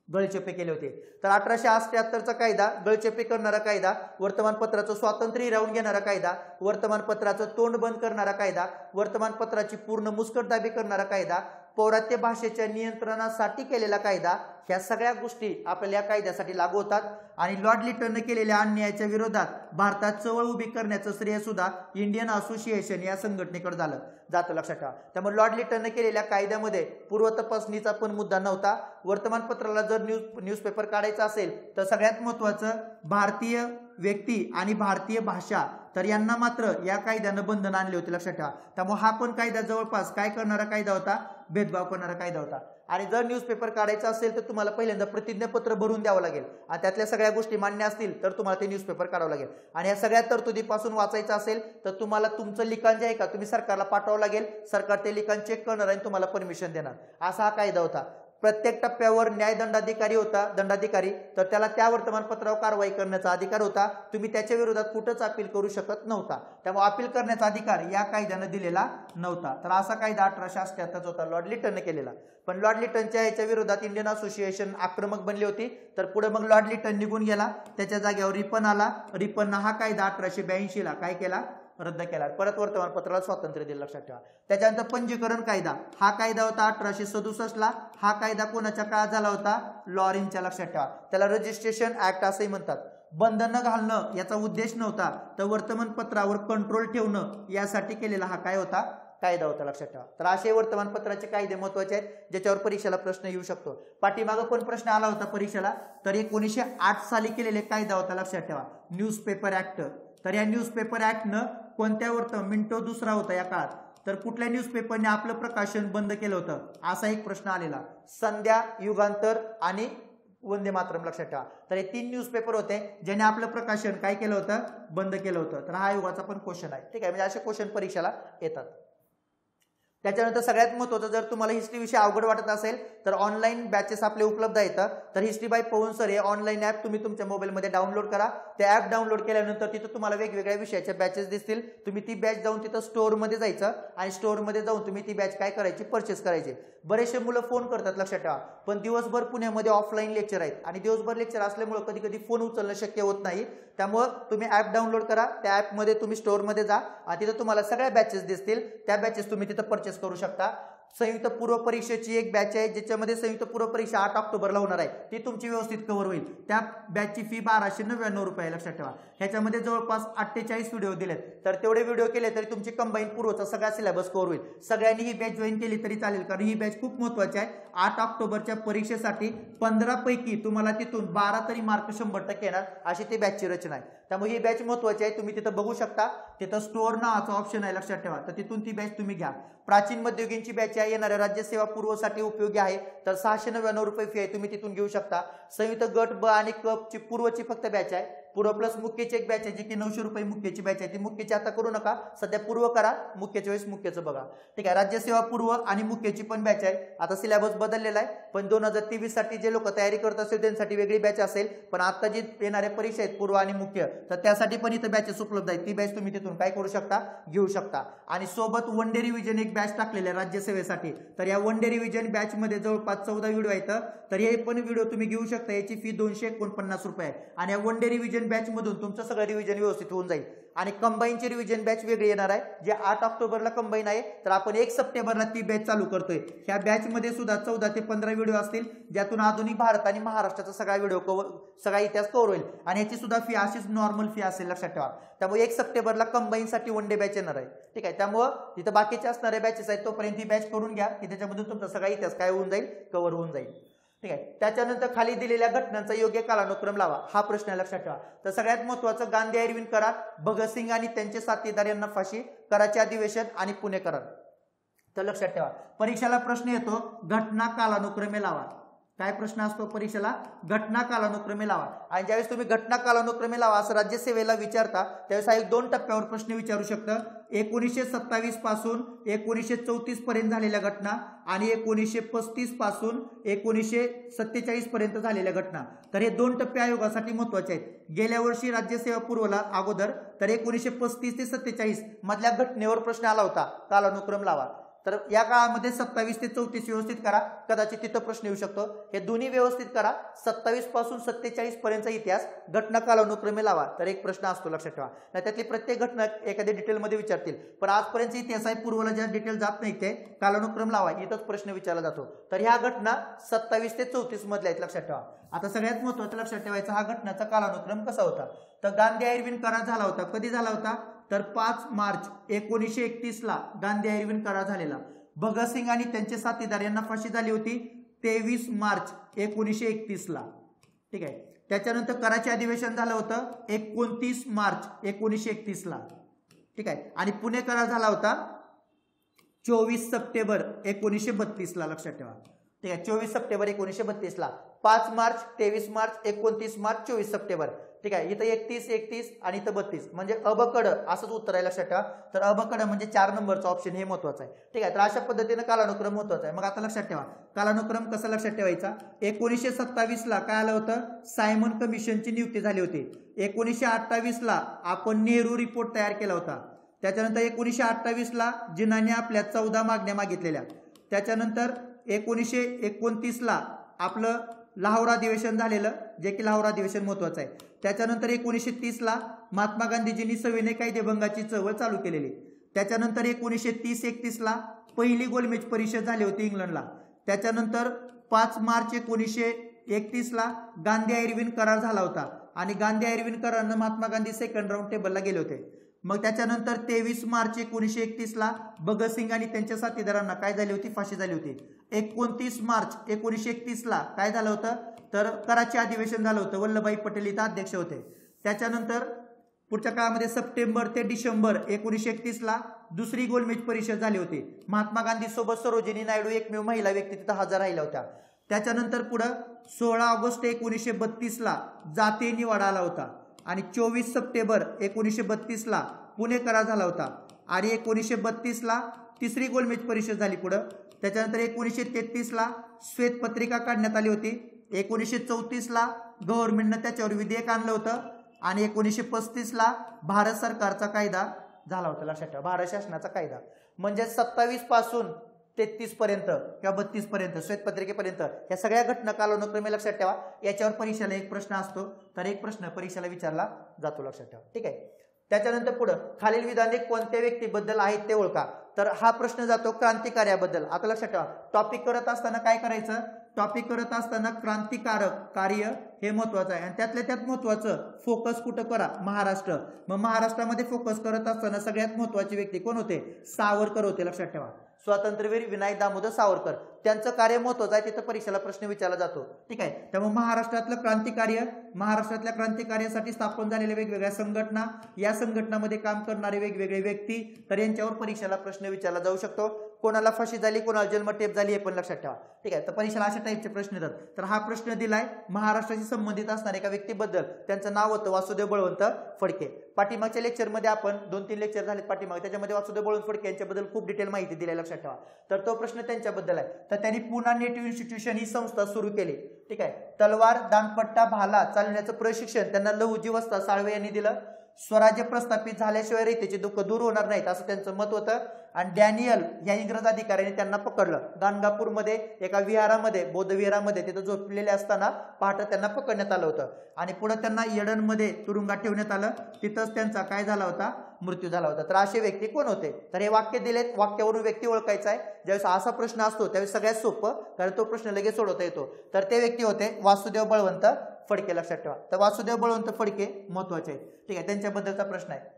गळचेपे केले होते। तर 1878चा कायदा गळचेपे करणारा कायदा, वर्तमानपत्राचं स्वातंत्र्य हिरावून घेणारा कायदा, वर्तमानपत्राचं तोंड बंद करणारा कायदा, वर्तमानपत्राची पूर्ण मुस्कटदाबी करणारा कायदा, पौरात्य भाषेच्या नियंत्रणासाठी केलेला कायदा, ह्या सगळ्या गोष्टी आपल्याला या कायद्यासाठी लागू होतात। आणि लॉर्ड लिटनने केलेल्या अन्यायाच्या विरोधात भारतात चळवळ उभी करण्याचं श्रेय सुद्धा इंडियन असोसिएशन या संघटनेकडे जातं, लक्षात ठेवा। त्यामुळे लॉर्ड लिटनने केलेल्या कायद्यामध्ये पूर्व तपासणीचा पण मुद्दा नव्हता। वर्तमानपत्राला जर न्यूजपेपर काढायचा असेल तर सगळ्यात महत्वाचं भारतीय व्यक्ती आणि भारतीय भाषा, तर यांना मात्र या कायद्यानं बंधन आणले होते, लक्षात ठेवा। त्यामुळे हा पण कायदा जवळपास काय करणारा कायदा होता? भेदभाव करणारा कायदा होता। आणि जर न्यूजपेपर काढायचा असेल तर तुम्हाला पहिल्यांदा प्रतिज्ञापत्र भरून द्यावं लागेल, आणि त्यातल्या सगळ्या गोष्टी मान्य असतील तर तुम्हाला ते न्यूजपेपर काढावं लागेल। आणि या सगळ्या तरतुदीपासून वाचायचं असेल तर तुम्हाला तुमचं लिखाण जे आहे का तुम्ही सरकारला पाठवावं लागेल, सरकार ते लिखाण चेक करणार आणि तुम्हाला परमिशन देणार, असा हा कायदा होता। प्रत्येक टप्प्यावर न्यायदंडाधिकारी होता, दंडाधिकारी, तर त्याला त्या वर्तमानपत्रावर कारवाई करण्याचा अधिकार होता। तुम्ही त्याच्या विरोधात कुठंच अपील करू शकत नव्हता, त्यामुळे अपील करण्याचा अधिकार या कायद्यानं दिलेला नव्हता। तर असा कायदा 1878 होता, लॉर्ड लिटनने केलेला। पण लॉर्ड लिटनच्या याच्या विरोधात इंडियन असोसिएशन आक्रमक बनली होती, तर पुढे मग लॉर्ड लिटन निघून गेला, त्याच्या जागेवर रिपन आला। रिपननं हा कायदा 1882ला काय केला? रद्द केला, परत वर्तमानपत्राला स्वातंत्र्य दिलं, लक्षात ठेवा। त्याच्यानंतर पंजीकरण कायदा, हा कायदा होता 1867ला। हा कायदा कोणाच्या काळात झाला होता? लॉरेन्सच्या, लक्षात ठेवा। त्याला रजिस्ट्रेशन ऍक्ट असंही म्हणतात। बंधनं घालणं याचा उद्देश नव्हता, तर वर्तमानपत्रावर कंट्रोल ठेवणं यासाठी केलेला हा काय होता? कायदा होता, लक्षात ठेवा। तर असे वर्तमानपत्राचे कायदे महत्वाचे आहेत, ज्याच्यावर परीक्षेला प्रश्न येऊ शकतो। पाठीमागं पण प्रश्न आला होता परीक्षेला, तर 1908 साली केलेले कायदा होता, लक्षात ठेवा, न्यूजपेपर ऍक्ट। तर या न्यूजपेपर ऍक्टनं कोणत्या मिंटो दुसरा होता या काळात, तर कुठल्या न्यूजपेपरने आपलं प्रकाशन बंद केलं होतं, असा एक प्रश्न आलेला। संध्या, युगांतर आणि वंदे मातरम लक्षात ठेवा. तर हे 3 न्यूजपेपर होते ज्याने आपलं प्रकाशन काय केलं होतं, बंद केलं होतं. तर हा युगाचा पण क्वेश्चन आहे. ठीक आहे, म्हणजे असे क्वेश्चन परीक्षेला येतात. त्याच्यानंतर सगळ्यात महत्त्वाचं, जर तुम्हाला हिस्ट्री विषय अवघड वाटत असेल तर ऑनलाईन बॅचेस आपले उपलब्ध आहेत. तर हिस्ट्री बाय पवन सर हे ऑनलाईन ॲप तुम्ही तुमच्या मोबाईलमध्ये डाउनलोड करा. ते ॲप डाउनलोड केल्यानंतर तिथं तुम्हाला वेगवेगळ्या विषयाच्या बॅचेस दिसतील. तुम्ही ती बॅच जाऊन तिथं स्टोअरमध्ये जायचं आणि स्टोअरमध्ये जाऊन तुम्ही ती बॅच काय करायची, परचेस करायची. बरेचसे मुलं फोन करतात लक्षात ठेवा, पण दिवसभर पुण्यामध्ये ऑफलाईन लेक्चर आहेत आणि दिवसभर लेक्चर असल्यामुळे कधी कधी फोन उचलणं शक्य होत नाही. त्यामुळे तुम्ही ॲप डाउनलोड करा. त्या ॲपमध्ये तुम्ही स्टोअरमध्ये जा आणि तिथं तुम्हाला सगळ्या बॅचेस दिसतील. त्या बॅचेस तुम्ही तिथं परचेस करू शकता. संयुक्त पूर्व परीक्षेची एक बॅच आहे ज्याच्यामध्ये संयुक्त पूर्व परीक्षा 8 ऑक्टोबरला होणार आहे. ती तुमची व्यवस्थित कव्हर होईल. त्या बॅचची फी 1299 रुपये लक्षात ठेवा. ह्याच्यामध्ये जवळपास 48 व्हिडिओ दिलेत. तर तेवढे व्हिडिओ केले तरी तुमची कंबाईन पूर्वचा सगळा सिलेबस कव्हर होईल. सगळ्यांनी ही बॅच जॉईन केली तरी चालेल, कारण ही बॅच खूप महत्त्वाची आहे. 8 ऑक्टोबरच्या परीक्षेसाठी 15 पैकी तुम्हाला तिथून 12 तरी मार्क 100% येणार अशी ती बॅचची रचना आहे. त्यामुळे ही बॅच महत्त्वाची आहे. तुम्ही तिथं बघू शकता, तिथं स्टोअर नावाचा ऑप्शन आहे लक्षात ठेवा. तर तिथून ती बॅच तुम्ही घ्या. प्राचीन मध्ययुगीनची बॅच आहे, येणाऱ्या राज्यसेवा पूर्वसाठी उपयोगी आहे. तर 699 रुपये फी आहे, तुम्ही तिथून घेऊ शकता. संयुक्त गट ब आणि कपची पूर्वची फक्त बॅच आहे. पूर्व प्लस मुख्यची एक बॅच आहे जी की 900 रुपये मुख्यची बॅच आहे. ती मुख्यची आता करू नका, सध्या पूर्व करा. मुख्यच्या वेळेस मुख्यचं बघा. ठीक आहे, राज्यसेवा पूर्व आणि मुख्यची पण बॅच आहे. आता सिलेबस बदललेला आहे, पण 2023 साठी जे लोक तयारी करत असेल त्यांसाठी वेगळी बॅच असेल. पण आता जी येणाऱ्या परीक्षा आहेत पूर्व आणि मुख्य, तर त्यासाठी पण इथं बॅचेस उपलब्ध आहेत. ती बॅच तुम्ही तिथून काय करू शकता, घेऊ शकता. आणि सोबत वन डे रिव्हिजन एक बॅच टाकलेली आहे राज्यसेवेसाठी. तर या वन डे रिव्हिजन बॅच मध्ये जवळपास 14 व्हिडिओ आहेत. तर हे पण व्हिडिओ तुम्ही घेऊ शकता. याची फी 249 रुपये आहे. आणि या वन डे रिव्हिजन बॅच मधून तुमचं सगळं रिव्हिजन व्यवस्थित होऊन जाईल. आणि कंबाईनची रिव्हिजन बॅच वेगळी येणार आहे, जे 8 ऑक्टोबरला कंबाईन आहे. तर आपण 1 सप्टेंबरला ती बॅच चालू करतोय. ह्या बॅच मध्ये सुद्धा 14 ते 15 व्हिडिओ असतील, ज्यातून आधुनिक भारत आणि महाराष्ट्राचा सगळा व्हिडिओ कव्हर, सगळा इतिहास कव्हर होईल. आणि याची सुद्धा फी अशीच नॉर्मल फी असेल लक्षात ठेवा. त्यामुळे 1 सप्टेंबरला कंबाईनसाठी वन डे बॅच येणार आहे. ठीक आहे, त्यामुळे तिथं बाकीचे असणारे बॅचेस आहेत, तोपर्यंत ही बॅच करून घ्या की त्याच्यामधून तुमचा सगळा इतिहास काय होऊन जाईल, कव्हर होऊन जाईल. ठीक आहे, त्याच्यानंतर खाली दिलेल्या घटनांचा योग्य कालानुक्रम लावा, हा प्रश्न लक्षात ठेवा. तर सगळ्यात महत्त्वाचं, गांधी आयर्विन करार, भगतसिंग आणि त्यांचे साथीदार यांना फाशी, कराची अधिवेशन आणि पुणे करार. तर लक्षात ठेवा, परीक्षेला प्रश्न येतो घटना कालानुक्रमे लावा. काय प्रश्न असतो परीक्षेला, घटना कालानुक्रमे लावा. आणि ज्यावेळेस तुम्ही घटना कालानुक्रमे लावा असं राज्यसेवेला विचारता, त्यावेळेस हा 2 टप्प्यावर प्रश्न विचारू शकतं. 1927 पासून 1934 पर्यंत झालेल्या घटना आणि 1935 पासून 1947 पर्यंत झालेल्या घटना. तर हे 2 टप्पे आयोगासाठी महत्वाचे आहेत. गेल्या वर्षी राज्यसेवा पूर्वला अगोदर तर 1935 ते 47 मधल्या घटनेवर प्रश्न आला होता, कालानुक्रम लावा. तर या काळामध्ये 27 ते 34 व्यवस्थित करा, कदाचित तिथं प्रश्न येऊ शकतो. हे दोन्ही व्यवस्थित करा. 27 पासून 47 पर्यंतचा इतिहास घटना कालानुक्रमे लावा. तर एक प्रश्न असतो लक्षात ठेवा. त्यातली प्रत्येक घटना एखाद्या डिटेलमध्ये विचारतील, पण आजपर्यंत इतिहास आहे पूर्वला ज्या डिटेल जात नाही ते कालानुक्रम लावा, इथंच प्रश्न विचारला जातो. तर ह्या घटना 27 ते 34 मधल्या आहेत लक्षात ठेवा. आता सगळ्यात महत्त्वाचं लक्षात ठेवायचं, हा घटनाचा कालानुक्रम कसा होता. तर गांधी आयर्विन करार झाला होता. कधी झाला होता, तर 5 मार्च 1931 ला गांधी आयर्विन करार झालेला. भगतसिंग आणि त्यांचे साथीदार यांना फाशी झाली होती 23 मार्च 1931 ला. ठीक आहे, त्याच्यानंतर कराची अधिवेशन झालं होतं 29 मार्च 1931 ला. ठीक आहे, आणि पुणे करार झाला होता 24 सप्टेंबर 1932 ला. लक्षात ठेवा. ठीक आहे, 24 सप्टेंबर 1932 ला. 5 मार्च, 23 मार्च, 29 मार्च, 24 सप्टेंबर. ठीक आहे, इथं 31 आणि इथं 32 म्हणजे अबकड असंच उत्तर आहे लक्षात ठेवा. तर अबकड म्हणजे 4 नंबरचा ऑप्शन, हे महत्वाचं आहे. ठीक आहे, तर अशा पद्धतीने कालानुक्रम महत्वाचा आहे. मग आता लक्षात ठेवा, कालानुक्रम कसा लक्षात ठेवायचा. 1927 ला काय आलं होतं, सायमन कमिशनची नियुक्ती झाली होती. 1928 ला आपण नेहरू रिपोर्ट तयार केला होता. त्याच्यानंतर 1928 ला जिनाने आपल्या 14 मागण्या मागितलेल्या. त्याच्यानंतर 1929 ला आपलं लाहोर अधिवेशन झालेलं, जे की लाहोर अधिवेशन महत्वाचं आहे. त्याच्यानंतर 1930 ला महात्मा गांधीजींनी सविनय कायदेभंगाची चळवळ चालू केलेली. त्याच्यानंतर 1930-31 ला पहिली गोलमेज परिषद झाली होती इंग्लंडला. त्याच्यानंतर 5 मार्च 1931 ला गांधी आयर्विन करार झाला होता आणि गांधी आयर्विन करारानं महात्मा गांधी सेकंड राऊंड टेबलला गेले होते. मग त्याच्यानंतर 23 मार्च 1931 ला भगतसिंग आणि त्यांच्या साथीदारांना काय झाली होती, फाशी झाली होती. 29 मार्च 1931 ला काय झालं होतं, तर कराची अधिवेशन झालं होतं. वल्लभभाई पटेल इथं अध्यक्ष होते. त्याच्यानंतर पुढच्या काळामध्ये सप्टेंबर ते डिसेंबर 1931 ला दुसरी गोलमेज परिषद झाली होती. महात्मा गांधी सोबत सरोजिनी नायडू एकमेव महिला व्यक्ती तिथं हजर राहिल्या होत्या. त्याच्यानंतर पुढं 16 ऑगस्ट 1932ला जातीय निवाडा आला होता आणि 24 सप्टेंबर 1932ला पुणे करार झाला होता आणि 1932ला तिसरी गोलमेज परिषद झाली पुढं. त्याच्यानंतर 1933ला श्वेतपत्रिका काढण्यात आली होती. 1934ला गव्हर्नमेंटनं त्याच्यावर विधेयक आणलं होतं आणि 1935ला भारत सरकारचा कायदा झाला होता. लक्षात ठेवा, भारत शासनाचा कायदा. म्हणजे 27 पासून 33 पर्यंत किंवा 32 पर्यंत श्वेतपत्रिकेपर्यंत या सगळ्या घटना कालानुक्रमे लक्षात ठेवा. याच्यावर परीक्षेला एक प्रश्न असतो, तर एक प्रश्न परीक्षेला विचारला जातो. लक्षात ठेवा, ठीक आहे. त्याच्यानंतर पुढं खालील विधाने कोणत्या व्यक्तीबद्दल आहेत ते ओळखा. तर हा प्रश्न जातो क्रांतिकार्याबद्दल. आता लक्षात ठेवा, टॉपिक करत असताना काय करायचं, टॉपिक करत असताना क्रांतिकारक कार्य हे महत्वाचं आहे आणि त्यातल्या त्यात महत्वाचं फोकस कुठं करा, महाराष्ट्र. मग महाराष्ट्रामध्ये फोकस करत असताना सगळ्यात महत्वाची व्यक्ती कोण होते, सावरकर होते. लक्षात ठेवा, स्वातंत्र्यवीर विनायक दामोदर सावरकर, त्यांचं कार्य महत्वाचं आहे, तिथं परीक्षेला प्रश्न विचारला जातो. ठीक आहे. त्यामुळे महाराष्ट्रातलं क्रांतिकार्य, महाराष्ट्रातल्या क्रांतिकार्यासाठी स्थापन झालेल्या वेगवेगळ्या संघटना, या संघटनामध्ये काम करणारे वेगवेगळे व्यक्ती, तर यांच्यावर परीक्षेला प्रश्न विचारला जाऊ शकतो. कोणाला फाशी झाली, कोणाला जन्मठेप झाली हे पण लक्षात ठेवा. ठीक आहे. तर परीक्षेला अशा टाईपचे प्रश्न येतात. तर हा प्रश्न दिलाय महाराष्ट्राशी संबंधित असणाऱ्या एका व्यक्तीबद्दल, त्यांचं नाव होतं वासुदेव बळवंत फडके. पाठीमागच्या लेक्चरमध्ये आपण 2-3 लेक्चर झालेत पाठीमागे, त्याच्यामध्ये वासुदेव बळवंत फडके यांच्याबद्दल खूप डिटेल माहिती दिली. लक्षात ठेवा. तर तो प्रश्न त्यांच्याबद्दल आहे. तर त्यांनी पुणा नेटिव्ह इन्स्टिट्यूशन ही संस्था सुरू केली. ठीक आहे. तलवार, दांडपट्टा, भाला चालवण्याचं प्रशिक्षण त्यांना लहुजी वस्ता साळवे यांनी दिलं. स्वराज्य प्रस्थापित झाल्याशिवाय रीतीचे दुःख दूर होणार नाहीत असं त्यांचं मत होतं. आणि डॅनियल या इंग्रज अधिकाऱ्याने त्यांना पकडलं. गाणगापूरमध्ये एका विहारामध्ये, बौद्ध विहारामध्ये तिथं झोपलेले असताना पहाटे त्यांना पकडण्यात आलं होतं आणि पुढे त्यांना येडनमध्ये तुरुंगात ठेवण्यात आलं. तिथंच त्यांचा काय झाला होता, मृत्यू झाला होता. तर असे व्यक्ती कोण होते, तर हे वाक्य दिलेत, वाक्यावरून व्यक्ती ओळखायचा आहे. ज्यावेळेस असा प्रश्न असतो त्यावेळेस सगळ्यात सोपं, कारण तो प्रश्न लगेच सोडवता येतो. तर ते व्यक्ती होते वासुदेव बळवंत फडके. लक्षात ठेवा. तर वासुदेव बळवंत फडके महत्वाचे आहेत. ठीक आहे. त्यांच्याबद्दलचा प्रश्न आहे.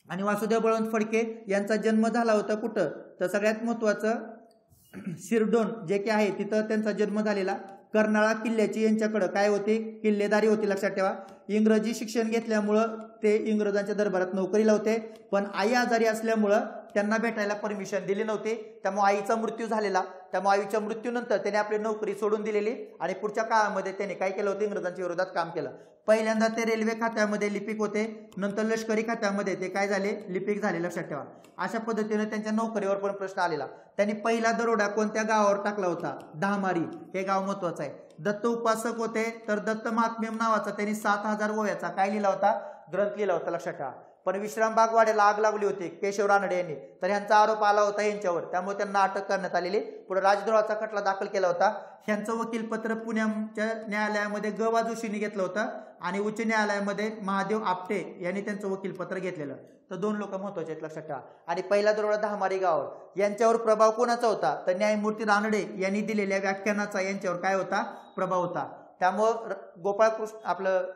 आणि वासुदेव बळवंत फडके यांचा जन्म झाला होता कुठं, तर सगळ्यात महत्वाचं शिरडोन जे की आहे तिथं त्यांचा जन्म झालेला. कर्नाळा किल्ल्याची यांच्याकडे काय होती, किल्लेदारी होती. लक्षात ठेवा. इंग्रजी शिक्षण घेतल्यामुळं ते इंग्रजांच्या दरबारात नोकरीला होते, पण आई आजारी असल्यामुळं त्यांना भेटायला परमिशन दिली नव्हती. त्यामुळे आईचा मृत्यू झालेला. त्यामुळे आईच्या मृत्यूनंतर त्याने आपली नोकरी सोडून दिलेली आणि पुढच्या काळामध्ये त्याने काय केलं होतं, इंग्रजांच्या विरोधात काम केलं. पहिल्यांदा ते रेल्वे खात्यामध्ये लिपिक होते, नंतर लष्करी खात्यामध्ये ते काय झाले, लिपिक झाले. लक्षात ठेवा. अशा पद्धतीने त्यांच्या नोकरीवर पण प्रश्न आलेला. त्यांनी पहिला दरोडा कोणत्या गावावर टाकला होता, धामारी हे गाव महत्वाचं आहे. दत्त उपासक होते, तर दत्त महात्म्यम नावाचा त्यांनी 7000 ओव्याचा काय लिहिला होता, ग्रंथ लिहिला होता. लक्षात ठेवा. पण विश्रामबाग वाड्याला आग लागली होती केशव रानडे यांनी, तर ह्यांचा आरोप आला होता यांच्यावर, त्यामुळे त्यांना अटक करण्यात आलेली. पुढे राजद्रोहाचा खटला दाखल केला होता. ह्यांचं वकीलपत्र पुण्याच्या न्यायालयामध्ये ग.वा. जोशींनी घेतलं होतं आणि उच्च न्यायालयामध्ये महादेव आपटे यांनी त्यांचं वकीलपत्र घेतलेलं. तर 2 लोक महत्वाचे आहेत. लक्षात ठेवा. आणि पहिला दरोडा धामारी गावावर, यांच्यावर प्रभाव कोणाचा होता, तर न्यायमूर्ती रानडे यांनी दिलेल्या व्याख्यानाचा यांच्यावर काय होता, प्रभाव होता. त्यामुळं गोपाळकृष्ण आपलं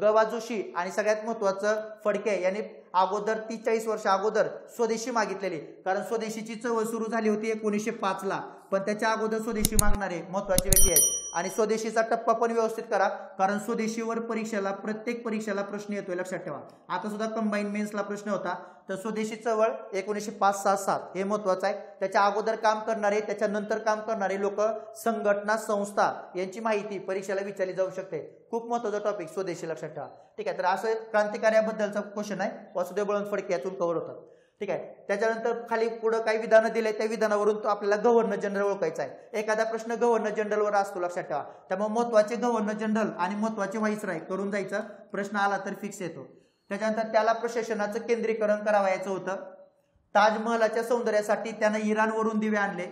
ग.वा. जोशी आणि सगळ्यात महत्वाचं फडके यांनी अगोदर 43 वर्ष अगोदर स्वदेशी मागितलेली, कारण स्वदेशीची चळवळ सुरू झाली होती 1905 ला, पण त्याच्या अगोदर स्वदेशी मागणारे महत्वाचे व्यक्ती आहेत. आणि स्वदेशीचा टप्पा पण व्यवस्थित करा, कारण स्वदेशीवर परीक्षेला प्रत्येक परीक्षेला प्रश्न येतोय. लक्षात ठेवा. आता सुद्धा कंबाईन मेन्सला प्रश्न होता. तर स्वदेशी चळवळ 1905-07 हे महत्वाचं आहे. त्याच्या अगोदर काम करणारे, त्याच्यानंतर काम करणारे लोक, संघटना, संस्था यांची माहिती परीक्षेला विचारली जाऊ शकते. खूप महत्वाचा टॉपिक स्वदेशी. लक्षात ठेवा. ठीक आहे. तर असं क्रांतिकार्याबद्दलचा क्वेश्चन आहे, वासुदेव बळवंत फडके यातून कव्हर होतात. ठीक आहे. त्याच्यानंतर खाली पुढे काही विधानं दिले, त्या विधानावरून तो आपल्याला गव्हर्नर जनरल ओळखायचा आहे. एखादा प्रश्न गव्हर्नर जनरलवर असतो. लक्षात ठेवा. त्यामुळे महत्वाचे गव्हर्नर जनरल आणि महत्वाचे व्हाईसराय करून जायचं, प्रश्न आला तर फिक्स येतो. त्याच्यानंतर त्याला प्रशासनाचं केंद्रीकरण करावायचं होतं. ताजमहलाच्या सौंदर्यासाठी त्यानं इराणवरून दिवे आणले.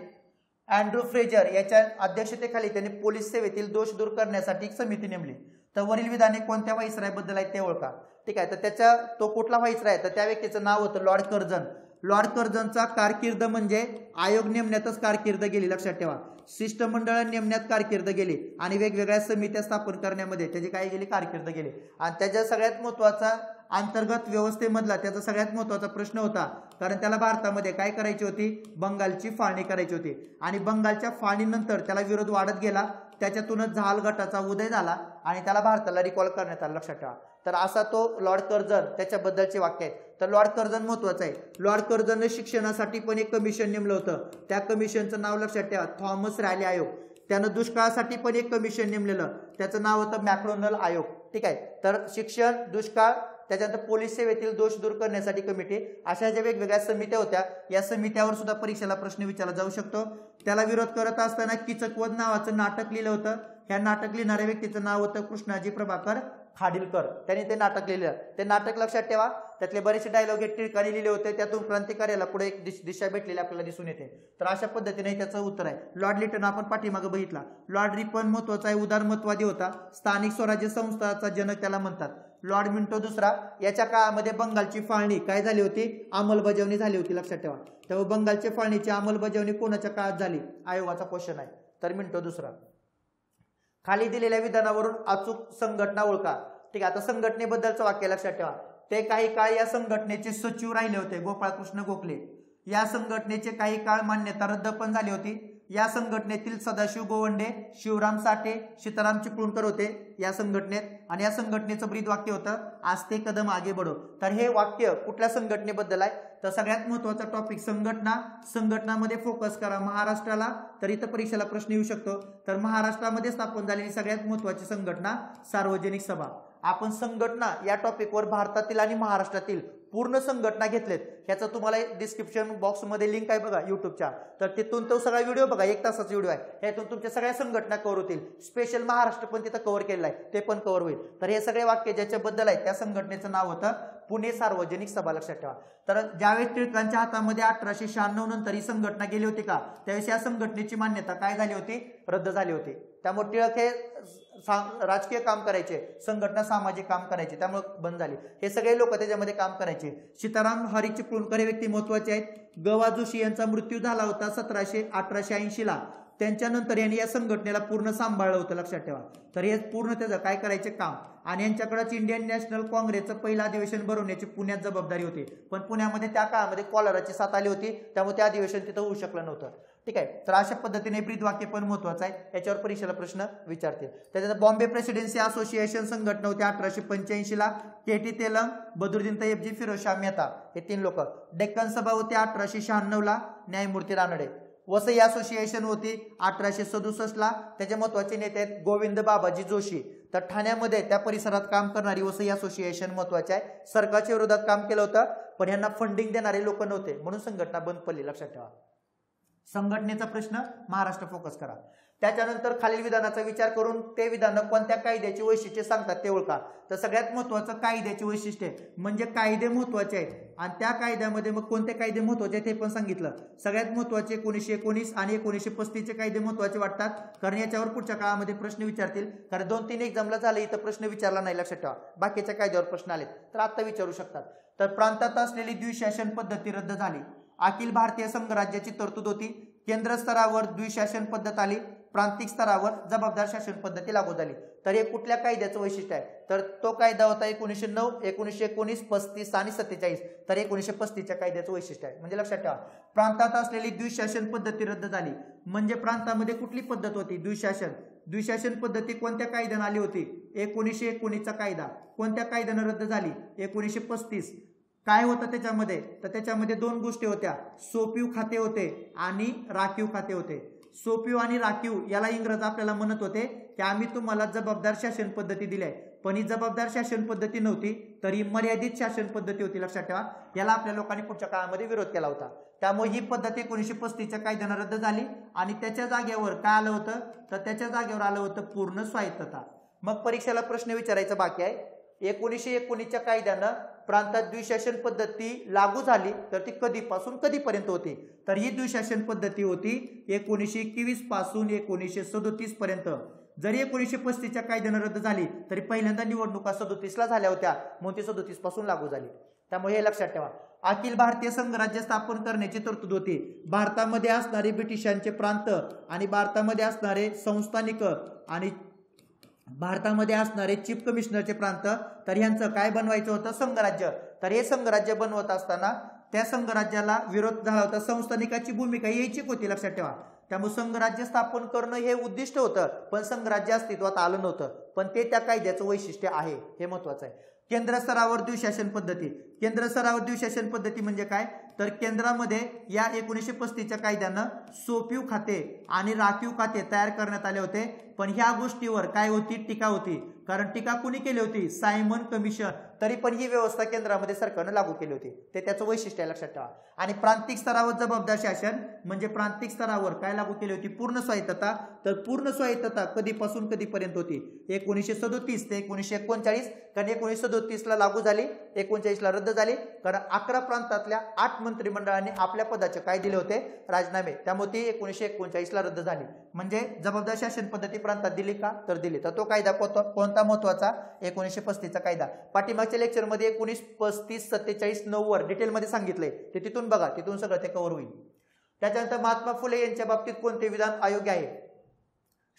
अँड्रू फ्रेजर याच्या अध्यक्षतेखाली त्यांनी पोलीस सेवेतील दोष दूर करण्यासाठी एक समिती नेमली. तर वरील विधाने कोणत्या व्हाईसराय बद्दल आहेत ते ओळखा. ठीक आहे. तर त्याचा तो कुठला व्हाईसराय, तर त्या व्यक्तीचं नाव होतं लॉर्ड कर्झन. लॉर्ड कर्झनचा कारकीर्द म्हणजे आयोग नेमण्यातच कारकीर्द गेली. लक्षात ठेवा. शिष्टमंडळ नेमण्यात कारकीर्द गेली आणि वेगवेगळ्या समित्या स्थापन करण्यामध्ये त्याची काय गेली, कारकीर्द गेली. आणि त्याच्या सगळ्यात महत्वाचा अंतर्गत व्यवस्थेमधला त्याचा सगळ्यात महत्वाचा प्रश्न होता, कारण त्याला भारतामध्ये काय करायची होती, बंगालची फाळणी करायची होती. आणि बंगालच्या फाळणीनंतर त्याला विरोध वाढत गेला. त्याच्यातूनच झाल गटाचा उदय झाला आणि त्याला भारताला रिकॉल करण्यात आलं. लक्षात ठेवा. तर असा तो लॉर्ड कर्झन, त्याच्याबद्दलचे वाक्य आहेत. तर लॉर्ड कर्झन महत्वाचं आहे. लॉर्ड कर्झनने शिक्षणासाठी पण एक कमिशन नेमलं होतं. त्या कमिशनचं नाव लक्षात ठेवा, थॉमस रॅले आयोग. त्यानं दुष्काळासाठी पण एक कमिशन नेमलेलं, त्याचं नाव होतं मॅकडोनल आयोग. ठीक आहे. तर शिक्षण, दुष्काळ, त्याच्यानंतर पोलीस सेवेतील दोष दूर करण्यासाठी कमिटी, अशा ज्या वेगवेगळ्या समित्या होत्या, या समित्यावर सुद्धा परीक्षेला प्रश्न विचारला जाऊ शकतो. त्याला विरोध करत असताना किचकवध नावाचं नाटक लिहिलं होतं. ह्या नाटक लिहिणाऱ्या व्यक्तीचं नाव होतं कृष्णाजी प्रभाकर खाडीलकर. त्यांनी ते नाटक लिहिलं. ते नाटक लक्षात ठेवा. त्यातले बरेचसे डायलॉग हे टिळकांनी लिहिले होते. त्यातून क्रांतिकार्याला पुढे एक दिशा भेटलेली आपल्याला दिसून येते. तर अशा पद्धतीने त्याचं उत्तर आहे. लॉर्ड लिटन आपण पाठीमागे बघितला. लॉर्ड रिपन महत्वाचा आहे, उदारमतवादी होता. स्थानिक स्वराज्य संस्थाचा जनक त्याला म्हणतात. लॉर्ड मिंटो दुसरा, याच्या काळामध्ये बंगालची फाळणी काय झाली होती, अंमलबजावणी झाली होती. लक्षात ठेवा. तेव्हा बंगालच्या फाळणीची अंमलबजावणी कोणाच्या काळात झाली, आयोगाचा क्वेश्चन आहे. तर मिंटो दुसरा. खाली दिलेल्या विधानावरून अचूक संघटना ओळखा. ठीक आहे. आता संघटनेबद्दलचं वाक्य लक्षात ठेवा. ते काही काळ या संघटनेचे सचिव राहिले होते, गोपाळकृष्ण गोखले. या संघटनेचे काही काळ मान्यता रद्द पण झाली होती. या संघटनेतील सदाशिव गोवंडे, शिवराम साठे, सीताराम चिपळूणकर होते या संघटनेत. आणि या संघटनेचं ब्रीद वाक्य होतं, आस्ते कदम आगे बढो. तर हे वाक्य कुठल्या संघटनेबद्दल आहे, तर सगळ्यात महत्वाचा टॉपिक संघटना. संघटनामध्ये फोकस करा महाराष्ट्राला. तर इथं परीक्षेला प्रश्न येऊ शकतो. तर महाराष्ट्रामध्ये स्थापन झालेली सगळ्यात महत्वाची संघटना सार्वजनिक सभा. आपण संघटना या टॉपिकवर भारतातील आणि महाराष्ट्रातील पूर्ण संघटना घेतलेत. ह्याचा तुम्हाला डिस्क्रिप्शन बॉक्समध्ये लिंक आहे बघा युट्यूबच्या. तर तिथून तो सगळा व्हिडिओ बघा, 1 तासाचा व्हिडिओ आहे. ह्यातून तुमच्या सगळ्या संघटना कव्हर होतील. स्पेशल महाराष्ट्र पण तिथं कव्हर केलेलं आहे, ते पण कव्हर होईल. तर हे सगळे वाक्य ज्याच्याबद्दल आहे त्या संघटनेचं नाव होतं पुणे सार्वजनिक सभा. लक्षात ठेवा. तर ज्यावेळेस टिळकांच्या हातामध्ये 1896 नंतर ही संघटना गेली होती का, त्यावेळेस या संघटनेची मान्यता काय झाली होती, रद्द झाली होती. त्यामुळे टिळक हे राजकीय काम करायचे, संघटना सामाजिक काम करायचे, त्यामुळे बंद झाली. हे सगळे लोक त्याच्यामध्ये काम करायचे. सीताराम हरी चिपळूणकर हे व्यक्ती महत्वाचे आहेत. ग.वा. जोशी यांचा मृत्यू झाला होता 1880 ला. त्यांच्यानंतर यांनी या संघटनेला पूर्ण सांभाळलं होतं. लक्षात ठेवा. तर हे पूर्ण त्याचं काय करायचे काम. आणि यांच्याकडेच इंडियन नॅशनल काँग्रेसचं पहिलं अधिवेशन भरवण्याची पुण्यात जबाबदारी होती. पण पुण्यामध्ये त्या काळामध्ये कॉलराची साथ आली होती, त्यामुळे ते अधिवेशन तिथं होऊ शकलं नव्हतं. ठीक आहे. तर अशा पद्धतीने ब्रीद वाक्य पण महत्वाचं आहे. याच्यावर परीक्षेला प्रश्न विचारतील. त्याच्यानंतर बॉम्बे प्रेसिडेन्सी असोसिएशन संघटना होती 1885 ला. के.टी. तेलंग, बदरुद्दीन तय्यबजी, फिरोजशाह मेहता हे 3 लोक. डेक्कन सभा होती 1896 ला, न्यायमूर्ती रानडे. वसई असोसिएशन होती 1867 ला. त्याचे महत्वाचे नेते आहेत गोविंद बाबाजी जोशी. तर ठाण्यामध्ये त्या परिसरात काम करणारी वसई असोसिएशन महत्वाचे आहे. सरकारच्या विरोधात काम केलं होतं, पण यांना फंडिंग देणारे लोक नव्हते, म्हणून संघटना बंद पडली. लक्षात ठेवा. संघटनेचा प्रश्न महाराष्ट्र फोकस करा. त्याच्यानंतर खालील विधानाचा विचार करून ते विधान कोणत्या कायद्याची वैशिष्ट्ये सांगतात ते ओळखा. तर सगळ्यात महत्वाचं कायद्याची वैशिष्ट्ये म्हणजे कायदे महत्वाचे आहेत. आणि त्या कायद्यामध्ये मग कोणते कायदे महत्वाचे आहेत हे पण सांगितलं. सगळ्यात महत्वाचे 1919 आणि 1935 चे कायदे महत्वाचे वाटतात, कारण याच्यावर पुढच्या काळामध्ये प्रश्न विचारतील. कारण 2-3 एक्झामला झाले, इथं प्रश्न विचारला नाही. लक्षात ठेवा. बाकीच्या कायद्यावर प्रश्न आले तर आता विचारू शकतात. तर प्रांतात असलेली द्विशासन पद्धती रद्द झाली. अखिल भारतीय संघराज्याची तरतूद होती. केंद्र स्तरावर द्विशासन पद्धत आली. प्रांतिक स्तरावर जबाबदार शासन पद्धती लागू झाली. तर हे कुठल्या कायद्याचं वैशिष्ट्य आहे, तर तो कायदा होता 1909, 1919, 35 आणि 47. तर 1935च्या कायद्याचं वैशिष्ट्य आहे. म्हणजे लक्षात ठेवा, प्रांतात असलेली द्विशासन पद्धती रद्द झाली. म्हणजे प्रांतामध्ये कुठली पद्धत होती, द्विशासन. द्विशासन पद्धती कोणत्या कायद्याने आली होती, 1919चा कायदा. कोणत्या कायद्याने रद्द झाली, 1935. काय होतं त्याच्यामध्ये, तर त्याच्यामध्ये 2 गोष्टी होत्या, सोपीव खाते होते आणि राखीव खाते होते. सोपीव आणि राखीव याला इंग्रज आपल्याला म्हणत होते की आम्ही तुम्हाला जबाबदार शासन पद्धती दिल्या, पण ही जबाबदार शासन पद्धती नव्हती, तर ही मर्यादित शासन पद्धती होती. लक्षात ठेवा. याला आपल्या लोकांनी पुढच्या काळामध्ये विरोध केला होता. त्यामुळे ही पद्धती 1935च्या कायद्याने रद्द झाली. आणि त्याच्या जागेवर काय आलं होतं, तर त्याच्या जागेवर आलं होतं पूर्ण स्वायत्तता. मग परीक्षेला प्रश्न विचारायचा बाकी आहे. 1919च्या कायद्यानं प्रांतात द्विशासन पद्धती लागू झाली, तर ती कधीपासून कधीपर्यंत होती, तर ही द्विशासन पद्धती होती 1921 पासून 1937 पर्यंत. जरी 1935च्या कायद्यानं रद्द झाली तरी पहिल्यांदा निवडणुका 37 ला झाल्या होत्या, म्हणून ती 37 पासून लागू झाली. त्यामुळे हे लक्षात ठेवा. अखिल भारतीय संघराज्य स्थापन करण्याची तरतूद होती. भारतामध्ये असणारे ब्रिटिशांचे प्रांत आणि भारतामध्ये असणारे संस्थानिक आणि भारतामध्ये असणारे चीफ कमिशनरचे प्रांत, तर यांचं काय बनवायचं होतं, संघराज्य. तर हे संघराज्य बनवत असताना त्या संघराज्याला विरोध झाला होता. संस्थानिकाची भूमिका यायची होती. लक्षात ठेवा. त्यामुळे संघराज्य स्थापन करणं हे उद्दिष्ट होतं, पण संघराज्य अस्तित्वात आलं नव्हतं. पण ते त्या कायद्याचं वैशिष्ट्य आहे, हे महत्वाचं आहे. केंद्र स्तरावर द्विशासन पद्धती. केंद्र स्तरावर द्विशासन पद्धती म्हणजे काय, तर केंद्रामध्ये या 1935च्या कायद्यानं सोपीव खाते आणि राखीव खाते तयार करण्यात आले होते. पण ह्या गोष्टीवर काय होती, टीका होती. कारण टीका कोणी केली होती, सायमन कमिशन. तरी पण ही व्यवस्था केंद्रामध्ये सरकारनं लागू केली होती, ते त्याचं वैशिष्ट्य लक्षात ठेवा. आणि प्रांतिक स्तरावर जबाबदार शासन म्हणजे प्रांतिक स्तरावर काय लागू केली होती, पूर्ण स्वायत्तता. तर पूर्ण स्वायत्तता कधीपासून कधीपर्यंत होती, 1937 ते 1939. कारण 1937ला लागू झाली, 1939ला रद्द झाली. कारण 11 प्रांतातल्या 8 मंत्रिमंडळांनी आपल्या पदाचे काय दिले होते, राजीनामे. त्यामुळे ती 1939ला रद्द झाली. म्हणजे जबाबदार शासन पद्धती प्रांतात दिली का, तर दिली. तर तो कायदा कोणता महत्वाचा, 1935चा कायदा. पाठीमागच्या लेक्चरमध्ये 1935, 47, 90 डिटेलमध्ये सांगितलंय, ते तिथून बघा, तिथून सगळं ते कव्हर होईल. त्याच्यानंतर महात्मा फुले यांच्या बाबतीत कोणते विधान अयोग्य आहे.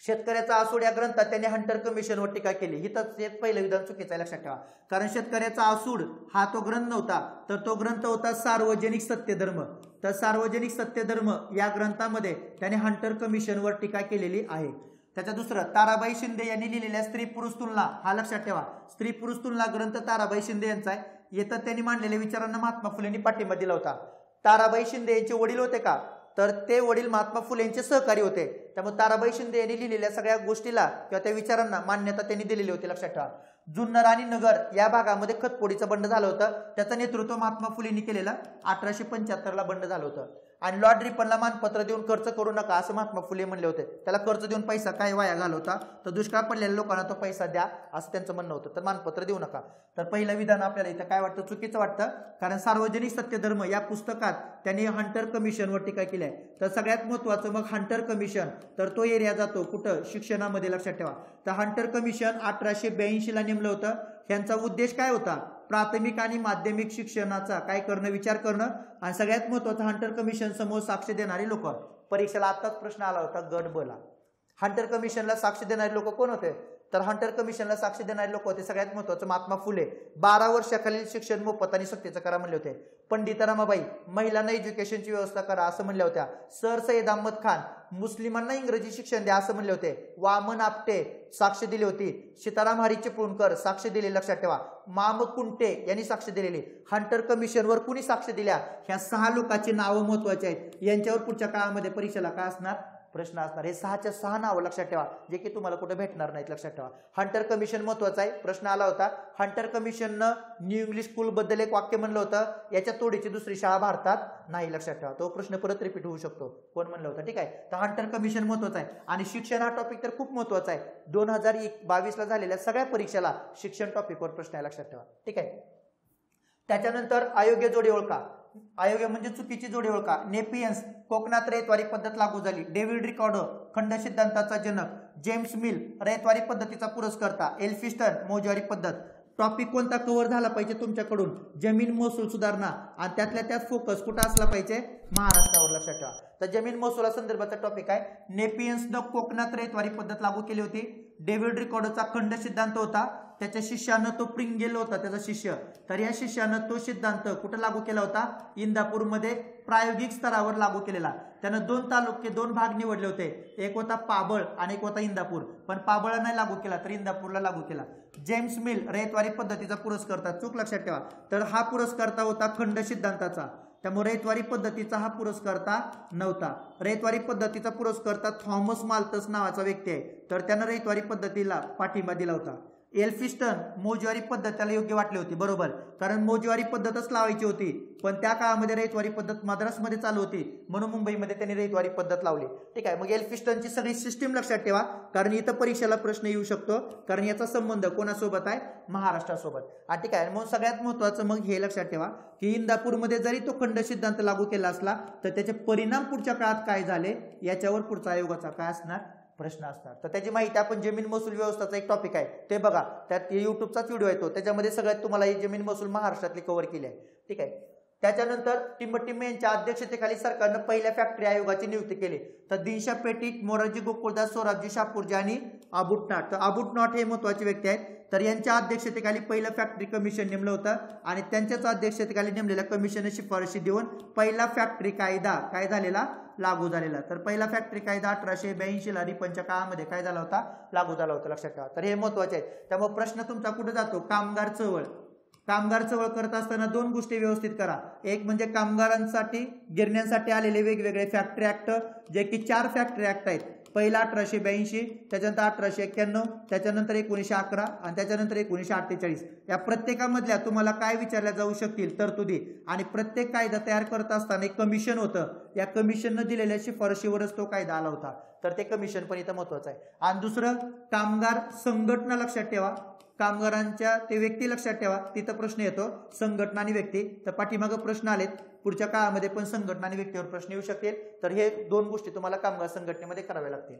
शेतकऱ्याचा आसूड या ग्रंथात त्यांनी हंटर कमिशनवर टीका केली. हिथंच पहिलं विधान चुकीचं आहे, लक्षात ठेवा. कारण शेतकऱ्याचा आसूड हा तो ग्रंथ नव्हता, तर तो ग्रंथ होता सार्वजनिक सत्यधर्म. तर सार्वजनिक सत्यधर्म या ग्रंथामध्ये त्याने हंटर कमिशनवर टीका केलेली आहे. त्याच्या दुसरं, ताराबाई शिंदे यांनी लिहिलेल्या स्त्री पुरुष तुलना, हा लक्षात ठेवा. स्त्री पुरुष तुलना ग्रंथ ताराबाई शिंदे यांचा आहे. येतात त्यांनी मांडलेल्या विचारांना महात्मा फुलेंनी पाठिंबा दिला होता. ताराबाई शिंदे यांचे वडील होते का, तर ते वडील महात्मा फुले यांचे सहकारी होते. त्यामुळे ताराबाई शिंदे यांनी लिहिलेल्या सगळ्या गोष्टीला किंवा त्या विचारांना मान्यता त्यांनी दिलेली होती, लक्षात ठेवा. जुन्नर आणि नगर या भागामध्ये खतपोडीचं बंड झालं होतं, त्याचं नेतृत्व महात्मा फुलेंनी केलेलं. 1875ला बंड झालं होतं. आणि लॉर्ड रिपनला मानपत्र देऊन खर्च करू नका असं महात्मा फुले म्हणले होते. त्याला कर्ज देऊन पैसा काय वाया घालवता, तर दुष्काळ पडलेल्या लोकांना तो पैसा द्या असं त्यांचं म्हणणं होतं. तर मानपत्र देऊ नका. तर पहिलं विधान आपल्याला इथं काय वाटतं, चुकीचं वाटतं. कारण सार्वजनिक सत्यधर्म या पुस्तकात त्यांनी हंटर कमिशनवर टीका केली आहे. तर सगळ्यात महत्वाचं मग हंटर कमिशन, तर तो एरिया जातो कुठं, शिक्षणामध्ये, लक्षात ठेवा. तर हंटर कमिशन 1882ला नेमलं होतं. यांचा उद्देश काय होता, प्राथमिक आणि माध्यमिक शिक्षणाचा काय करणं, विचार करणं. आणि सगळ्यात महत्वाचं, हंटर कमिशन समोर साक्ष देणारी लोक. परीक्षेला आताच प्रश्न आला होता गट बला. हंटर कमिशनला साक्ष देणारे लोक कोण होते, तर हंटर कमिशनला साक्ष देणारे लोक होते सगळ्यात महत्वाचं महात्मा फुले. 12 वर्षाखालील शिक्षण मोफत आणि सक्तीचं करा म्हणले होते. पंडित रमाबाई महिलांना एज्युकेशनची व्यवस्था करा असं म्हणले होत्या. सर सय्यद अहमद खान मुस्लिमांना इंग्रजी शिक्षण द्या असं म्हणले होते. वामन आपटे साक्ष दिली होती. सीताराम हरी चिपळूणकर साक्ष दिली, लक्षात ठेवा. माम कुंटे यांनी साक्ष दिलेली. हंटर कमिशनवर कुणी साक्ष दिल्या, ह्या 6 लोकांची नावं महत्वाची आहेत. यांच्यावर पुढच्या काळामध्ये परीक्षेला काय असणार, प्रश्न असणार. हे 6च्या 6 नावं लक्षात ठेवा, जे की तुम्हाला कुठे भेटणार नाहीत, लक्षात ठेवा. हंटर कमिशन महत्वाचं आहे, प्रश्न आला होता. हंटर कमिशननं न्यू इंग्लिश स्कूल बद्दल एक वाक्य म्हणलं होतं, याच्या तोडीची दुसरी शाळा भारतात नाही, लक्षात ठेवा. तो प्रश्न परत रिपीट होऊ शकतो, कोण म्हणलं होतं, ठीक आहे. तर हंटर कमिशन महत्वाचं आहे. आणि शिक्षण हा टॉपिक तर खूप महत्वाचा आहे. 2022ला झालेल्या सगळ्या परीक्षेला शिक्षण टॉपिकवर प्रश्न आहे, लक्षात ठेवा, ठीक आहे. त्याच्यानंतर अयोग्य जोडी ओळखा. अयोग्य म्हणजे चुकीची जोडी ओळखा. नेपियन्स कोकणात रयतवारी पद्धत लागू झाली. डेव्हिड रिकार्डो खंड सिद्धांताचा जनक. जेम्स मिल रयतवारी पद्धतीचा पुरस्कर्ता. एल्फिस्टन मौजवारी पद्धत. टॉपिक कोणता कव्हर झाला पाहिजे तुमच्याकडून, जमीन महसूल सुधारणा. आणि त्यातल्या त्यात फोकस कुठं असला पाहिजे, महाराष्ट्रावर, लक्षात ठेवा. तर जमीन महसूला संदर्भाचा टॉपिक आहे. नेपियन्सनं कोकणात रयतवारी पद्धत लागू केली होती. डेव्हिड रिकार्डोचा खंड सिद्धांत होता, त्याच्या शिष्यानं तो प्रिंगेल होता त्याचा शिष्य. तर या शिष्यानं तो सिद्धांत कुठं लागू केला होता, इंदापूरमध्ये प्रायोगिक स्तरावर लागू केलेला. त्यानं 2 तालुके 2 भाग निवडले होते. एक होता पाबळ आणि एक होता इंदापूर. पण पाबळला नाही लागू केला, तर इंदापूरला लागू केला. जेम्स मिल रयतवारी पद्धतीचा पुरस्कर्ता, चूक लक्षात ठेवा. तर हा पुरस्कर्ता होता खंड सिद्धांताचा. त्यामुळे रयतवारी पद्धतीचा हा पुरस्कर्ता नव्हता. रयतवारी पद्धतीचा पुरस्कर्ता थॉमस माल्थस नावाचा व्यक्ती आहे. तर त्यानं रयतवारी पद्धतीला पाठिंबा दिला होता. एल्फिस्टन मौजवारी पद्धत त्याला योग्य वाटली होती, बरोबर. कारण मौजवारी पद्धतच लावायची होती. पण त्या काळामध्ये रयतवारी पद्धत मद्रासमध्ये चालू होती, म्हणून मुंबईमध्ये त्यांनी रयतवारी पद्धत लावली, ठीक आहे. मग एल्फिस्टनची सगळी सिस्टीम लक्षात ठेवा, कारण इथं परीक्षेला प्रश्न येऊ शकतो. कारण याचा संबंध कोणासोबत आहे, महाराष्ट्रासोबत, ठीक आहे. मग सगळ्यात महत्वाचं मग हे लक्षात ठेवा की इंदापूरमध्ये जरी तो खंड सिद्धांत लागू केला असला, तर त्याचे परिणाम पुढच्या काळात काय झाले याच्यावर पुढचा आयोगाचा काय असणार, प्रश्न असणार. तर त्याची माहिती आपण जमीन महसूल व्यवस्थाचा एक टॉपिक आहे, ते बघा. त्यात युट्यूबचाच व्हिडिओ येतो, त्याच्यामध्ये सगळ्यात तुम्हाला ही जमीन महसूल महाराष्ट्रातली कव्हर केली आहे, ठीक आहे. त्याच्यानंतर टिंबटिंबे यांच्या अध्यक्षतेखाली सरकारनं पहिल्या फॅक्टरी आयोगाची नियुक्ती केली. तर दिनशा पेटीट, मोरारजी गोकुळदास, सोराबजी शापूरजी आणि आबुटनाट. तर आबुटनाट हे महत्वाचे व्यक्ती आहेत. तर यांच्या अध्यक्षतेखाली पहिलं फॅक्टरी कमिशन नेमलं होतं आणि त्यांच्याच अध्यक्षतेखाली नेमलेल्या कमिशनने शिफारशी देऊन पहिला फॅक्टरी कायदा काय झालेला, लागू झालेला. तर पहिला फॅक्टरी कायदा 1882ला रिपनच्या काळामध्ये काय झाला होता, लागू झाला होता, लक्षात ठेवा. तर हे महत्वाचे आहे. त्यामुळे प्रश्न तुमचा कुठे जातो, कामगार चळवळ. कामगार चळवळ करत असताना दोन गोष्टी व्यवस्थित करा. एक म्हणजे कामगारांसाठी गिरण्यांसाठी आलेले वेगवेगळे फॅक्टरी ऍक्ट, जे की 4 फॅक्टरी ऍक्ट आहेत. पहिला 1882, त्याच्यानंतर 1891, त्याच्यानंतर 1911 आणि त्याच्यानंतर 1948. या प्रत्येकामधल्या तुम्हाला काय विचारल्या जाऊ शकतील तरतुदी, आणि प्रत्येक कायदा तयार करत असताना एक कमिशन होतं. या कमिशननं दिलेल्या शिफारशीवरच तो कायदा आला होता. तर ते कमिशन पण इथं महत्वाचं आहे. आणि दुसरं, कामगार संघटना लक्षात ठेवा. कामगारांच्या ते व्यक्ती लक्षात ठेवा. तिथं प्रश्न येतो संघटना आणि व्यक्ती. तर पाठीमागं प्रश्न आलेत, पुढच्या काळामध्ये पण संघटना आणि व्यक्तीवर प्रश्न येऊ शकतील. तर हे दोन गोष्टी तुम्हाला कामगार संघटनेमध्ये कराव्या लागतील.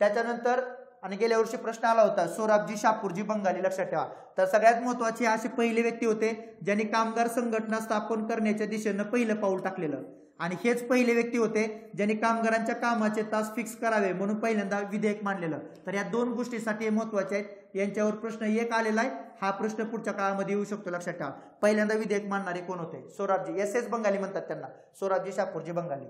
त्याच्यानंतर आणि गेल्या वर्षी प्रश्न आला होता सोराबजी शापूरजी बंगाली, लक्षात ठेवा. तर सगळ्यात महत्वाचे असे पहिले व्यक्ती होते ज्यांनी कामगार संघटना स्थापन करण्याच्या दिशेनं पहिलं पाऊल टाकलेलं. आणि हेच पहिले व्यक्ती होते ज्यांनी कामगारांच्या कामाचे तास फिक्स करावे म्हणून पहिल्यांदा विधेयक मांडलेलं. तर या दोन गोष्टीसाठी महत्वाचे आहेत. यांच्यावर प्रश्न एक आलेला आहे. हा प्रश्न पुढच्या काळामध्ये येऊ शकतो, लक्षात ठेवा. पहिल्यांदा विधेयक मांडणारे कोण होते? सोराबजी, एस बंगाली म्हणतात त्यांना, सोराबजी शापूरजी बंगाली.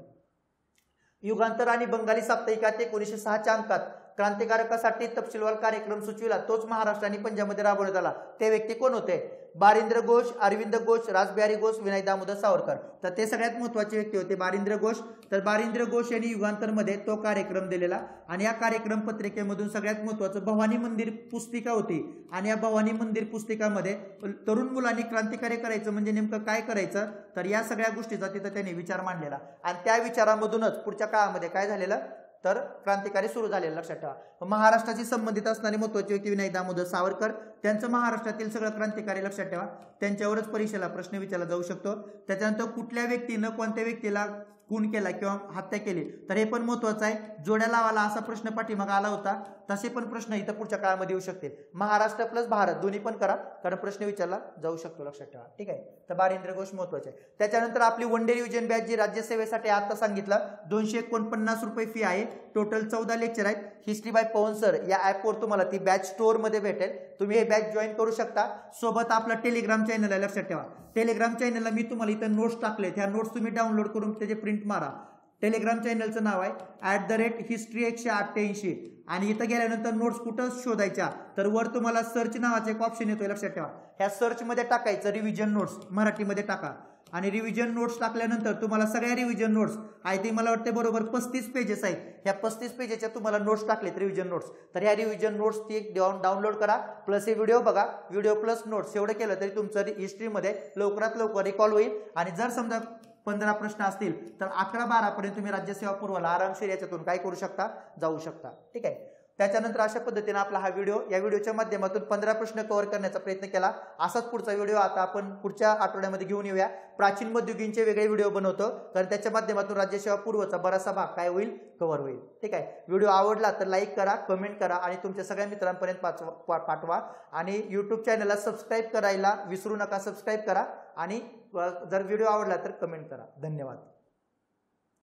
युगांतर आणि बंगाली साप्ताहिकात 1906च्या अंकात क्रांतिकारकासाठी तपशीलवार कार्यक्रम सुचविला, तोच महाराष्ट्र आणि पंजाबमध्ये राबवण्यात आला. ते व्यक्ती कोण होते? बारिंद्र घोष, अरविंद घोष, रासबिहारी घोष, विनायक दामोदर सावरकर. तर ते सगळ्यात महत्वाचे व्यक्ती होते बारिंद्र घोष. तर बारिंद्र घोष यांनी युगांतरमध्ये तो कार्यक्रम दिलेला. आणि या कार्यक्रम पत्रिकेमधून सगळ्यात महत्वाचं भवानी मंदिर पुस्तिका होती. आणि या भवानी मंदिर पुस्तिकामध्ये तरुण मुलांनी क्रांतिकार्य करायचं म्हणजे नेमकं काय करायचं, तर या सगळ्या गोष्टीचा तिथं त्यांनी विचार मांडलेला. आणि त्या विचारामधूनच पुढच्या काळामध्ये काय झालेलं, तर क्रांतिकारी सुरू झालेलं, लक्षात ठेवा. महाराष्ट्राशी संबंधित असणारे महत्वाचे व्यक्ती विनायक दामोदर सावरकर. त्यांचं महाराष्ट्रातील सगळं क्रांतिकारी, लक्षात ठेवा. त्यांच्यावरच परीक्षेला प्रश्न विचारला जाऊ शकतो. त्याच्यानंतर कुठल्या व्यक्तीनं कोणत्या व्यक्तीला खून केला किंवा हत्या केली, तर हे पण महत्वाचं आहे. जोड्या लावाला असा प्रश्न पाठीमागे आला होता. तसे पण प्रश्न इथं पुढच्या काळामध्ये येऊ शकतील. महाराष्ट्र प्लस भारत दोन्ही पण करा, कारण प्रश्न विचारला जाऊ शकतो, लक्षात ठेवा. ठीक आहे. तर बारिंद्र घोष महत्वाचे आहे. त्याच्यानंतर आपली वन डे रिव्हिजन बॅच जी राज्यसेवेसाठी आता सांगितलं 249 रुपये फी आहे. टोटल 14 लेक्चर आहेत. हिस्ट्री बाय पवन सर या ऍपवर तुम्हाला ती बॅच स्टोअर मध्ये भेटेल. तुम्ही हे बॅच जॉईन करू शकता. सोबत आपला टेलिग्राम चॅनल आहे, लक्षात ठेवा. टेलिग्राम चॅनलला मी तुम्हाला इथं नोट्स टाकलेत. ह्या नोट्स तुम्ही डाउनलोड करून त्याचे प्रिंट मारा. टेलिग्राम चॅनलचं नाव आहे @history188. आणि इथं गेल्यानंतर नोट्स कुठं शोधायच्या, तर वर तुम्हाला सर्च नावाचा एक ऑप्शन येतोय, लक्षात ठेवा. ह्या सर्च मध्ये टाकायचं रिव्हिजन नोट्स, मराठीमध्ये टाका. आणि रिव्हिजन नोट्स टाकल्यानंतर तुम्हाला सगळ्या रिव्हिजन नोट्स आहे ते मला वाटते बरोबर 35 पेजेस आहेत. ह्या 35 पेजेसच्या तुम्हाला नोट्स टाकलेत रिव्हिजन नोट्स. तर ह्या रिव्हिजन नोट्स ती डाउनलोड करा, प्लस हे व्हिडिओ बघा. व्हिडिओ प्लस नोट्स एवढं केलं तरी तुमचं हिस्ट्रीमध्ये लवकरात लवकर रिकॉल होईल. आणि जर समजा 15 प्रश्न असतील तर 11-12 पर्यंत तुम्ही राज्यसेवा पूर्वला आरामशीर याच्यातून काय करू शकता, जाऊ शकता. ठीक आहे. त्याच्यानंतर अशा पद्धतीने आपला हा व्हिडिओ, या व्हिडिओच्या माध्यमातून 15 प्रश्न कव्हर करण्याचा प्रयत्न केला. असाच पुढचा व्हिडिओ आता आपण पुढच्या आठवड्यामध्ये घेऊन येऊया. प्राचीन मध्ययुगीनचे वेगळे व्हिडिओ बनवतो, कारण त्याच्या माध्यमातून राज्यसेवा पूर्वचा बराचसा भाग काय होईल, कव्हर होईल. ठीक आहे. व्हिडिओ आवडला तर लाईक करा, कमेंट करा आणि तुमच्या सगळ्या मित्रांपर्यंत पाठवा. आणि युट्यूब चॅनलला सबस्क्राईब करायला विसरू नका. सबस्क्राईब करा आणि जर व्हिडिओ आवडला तर कमेंट करा. धन्यवाद.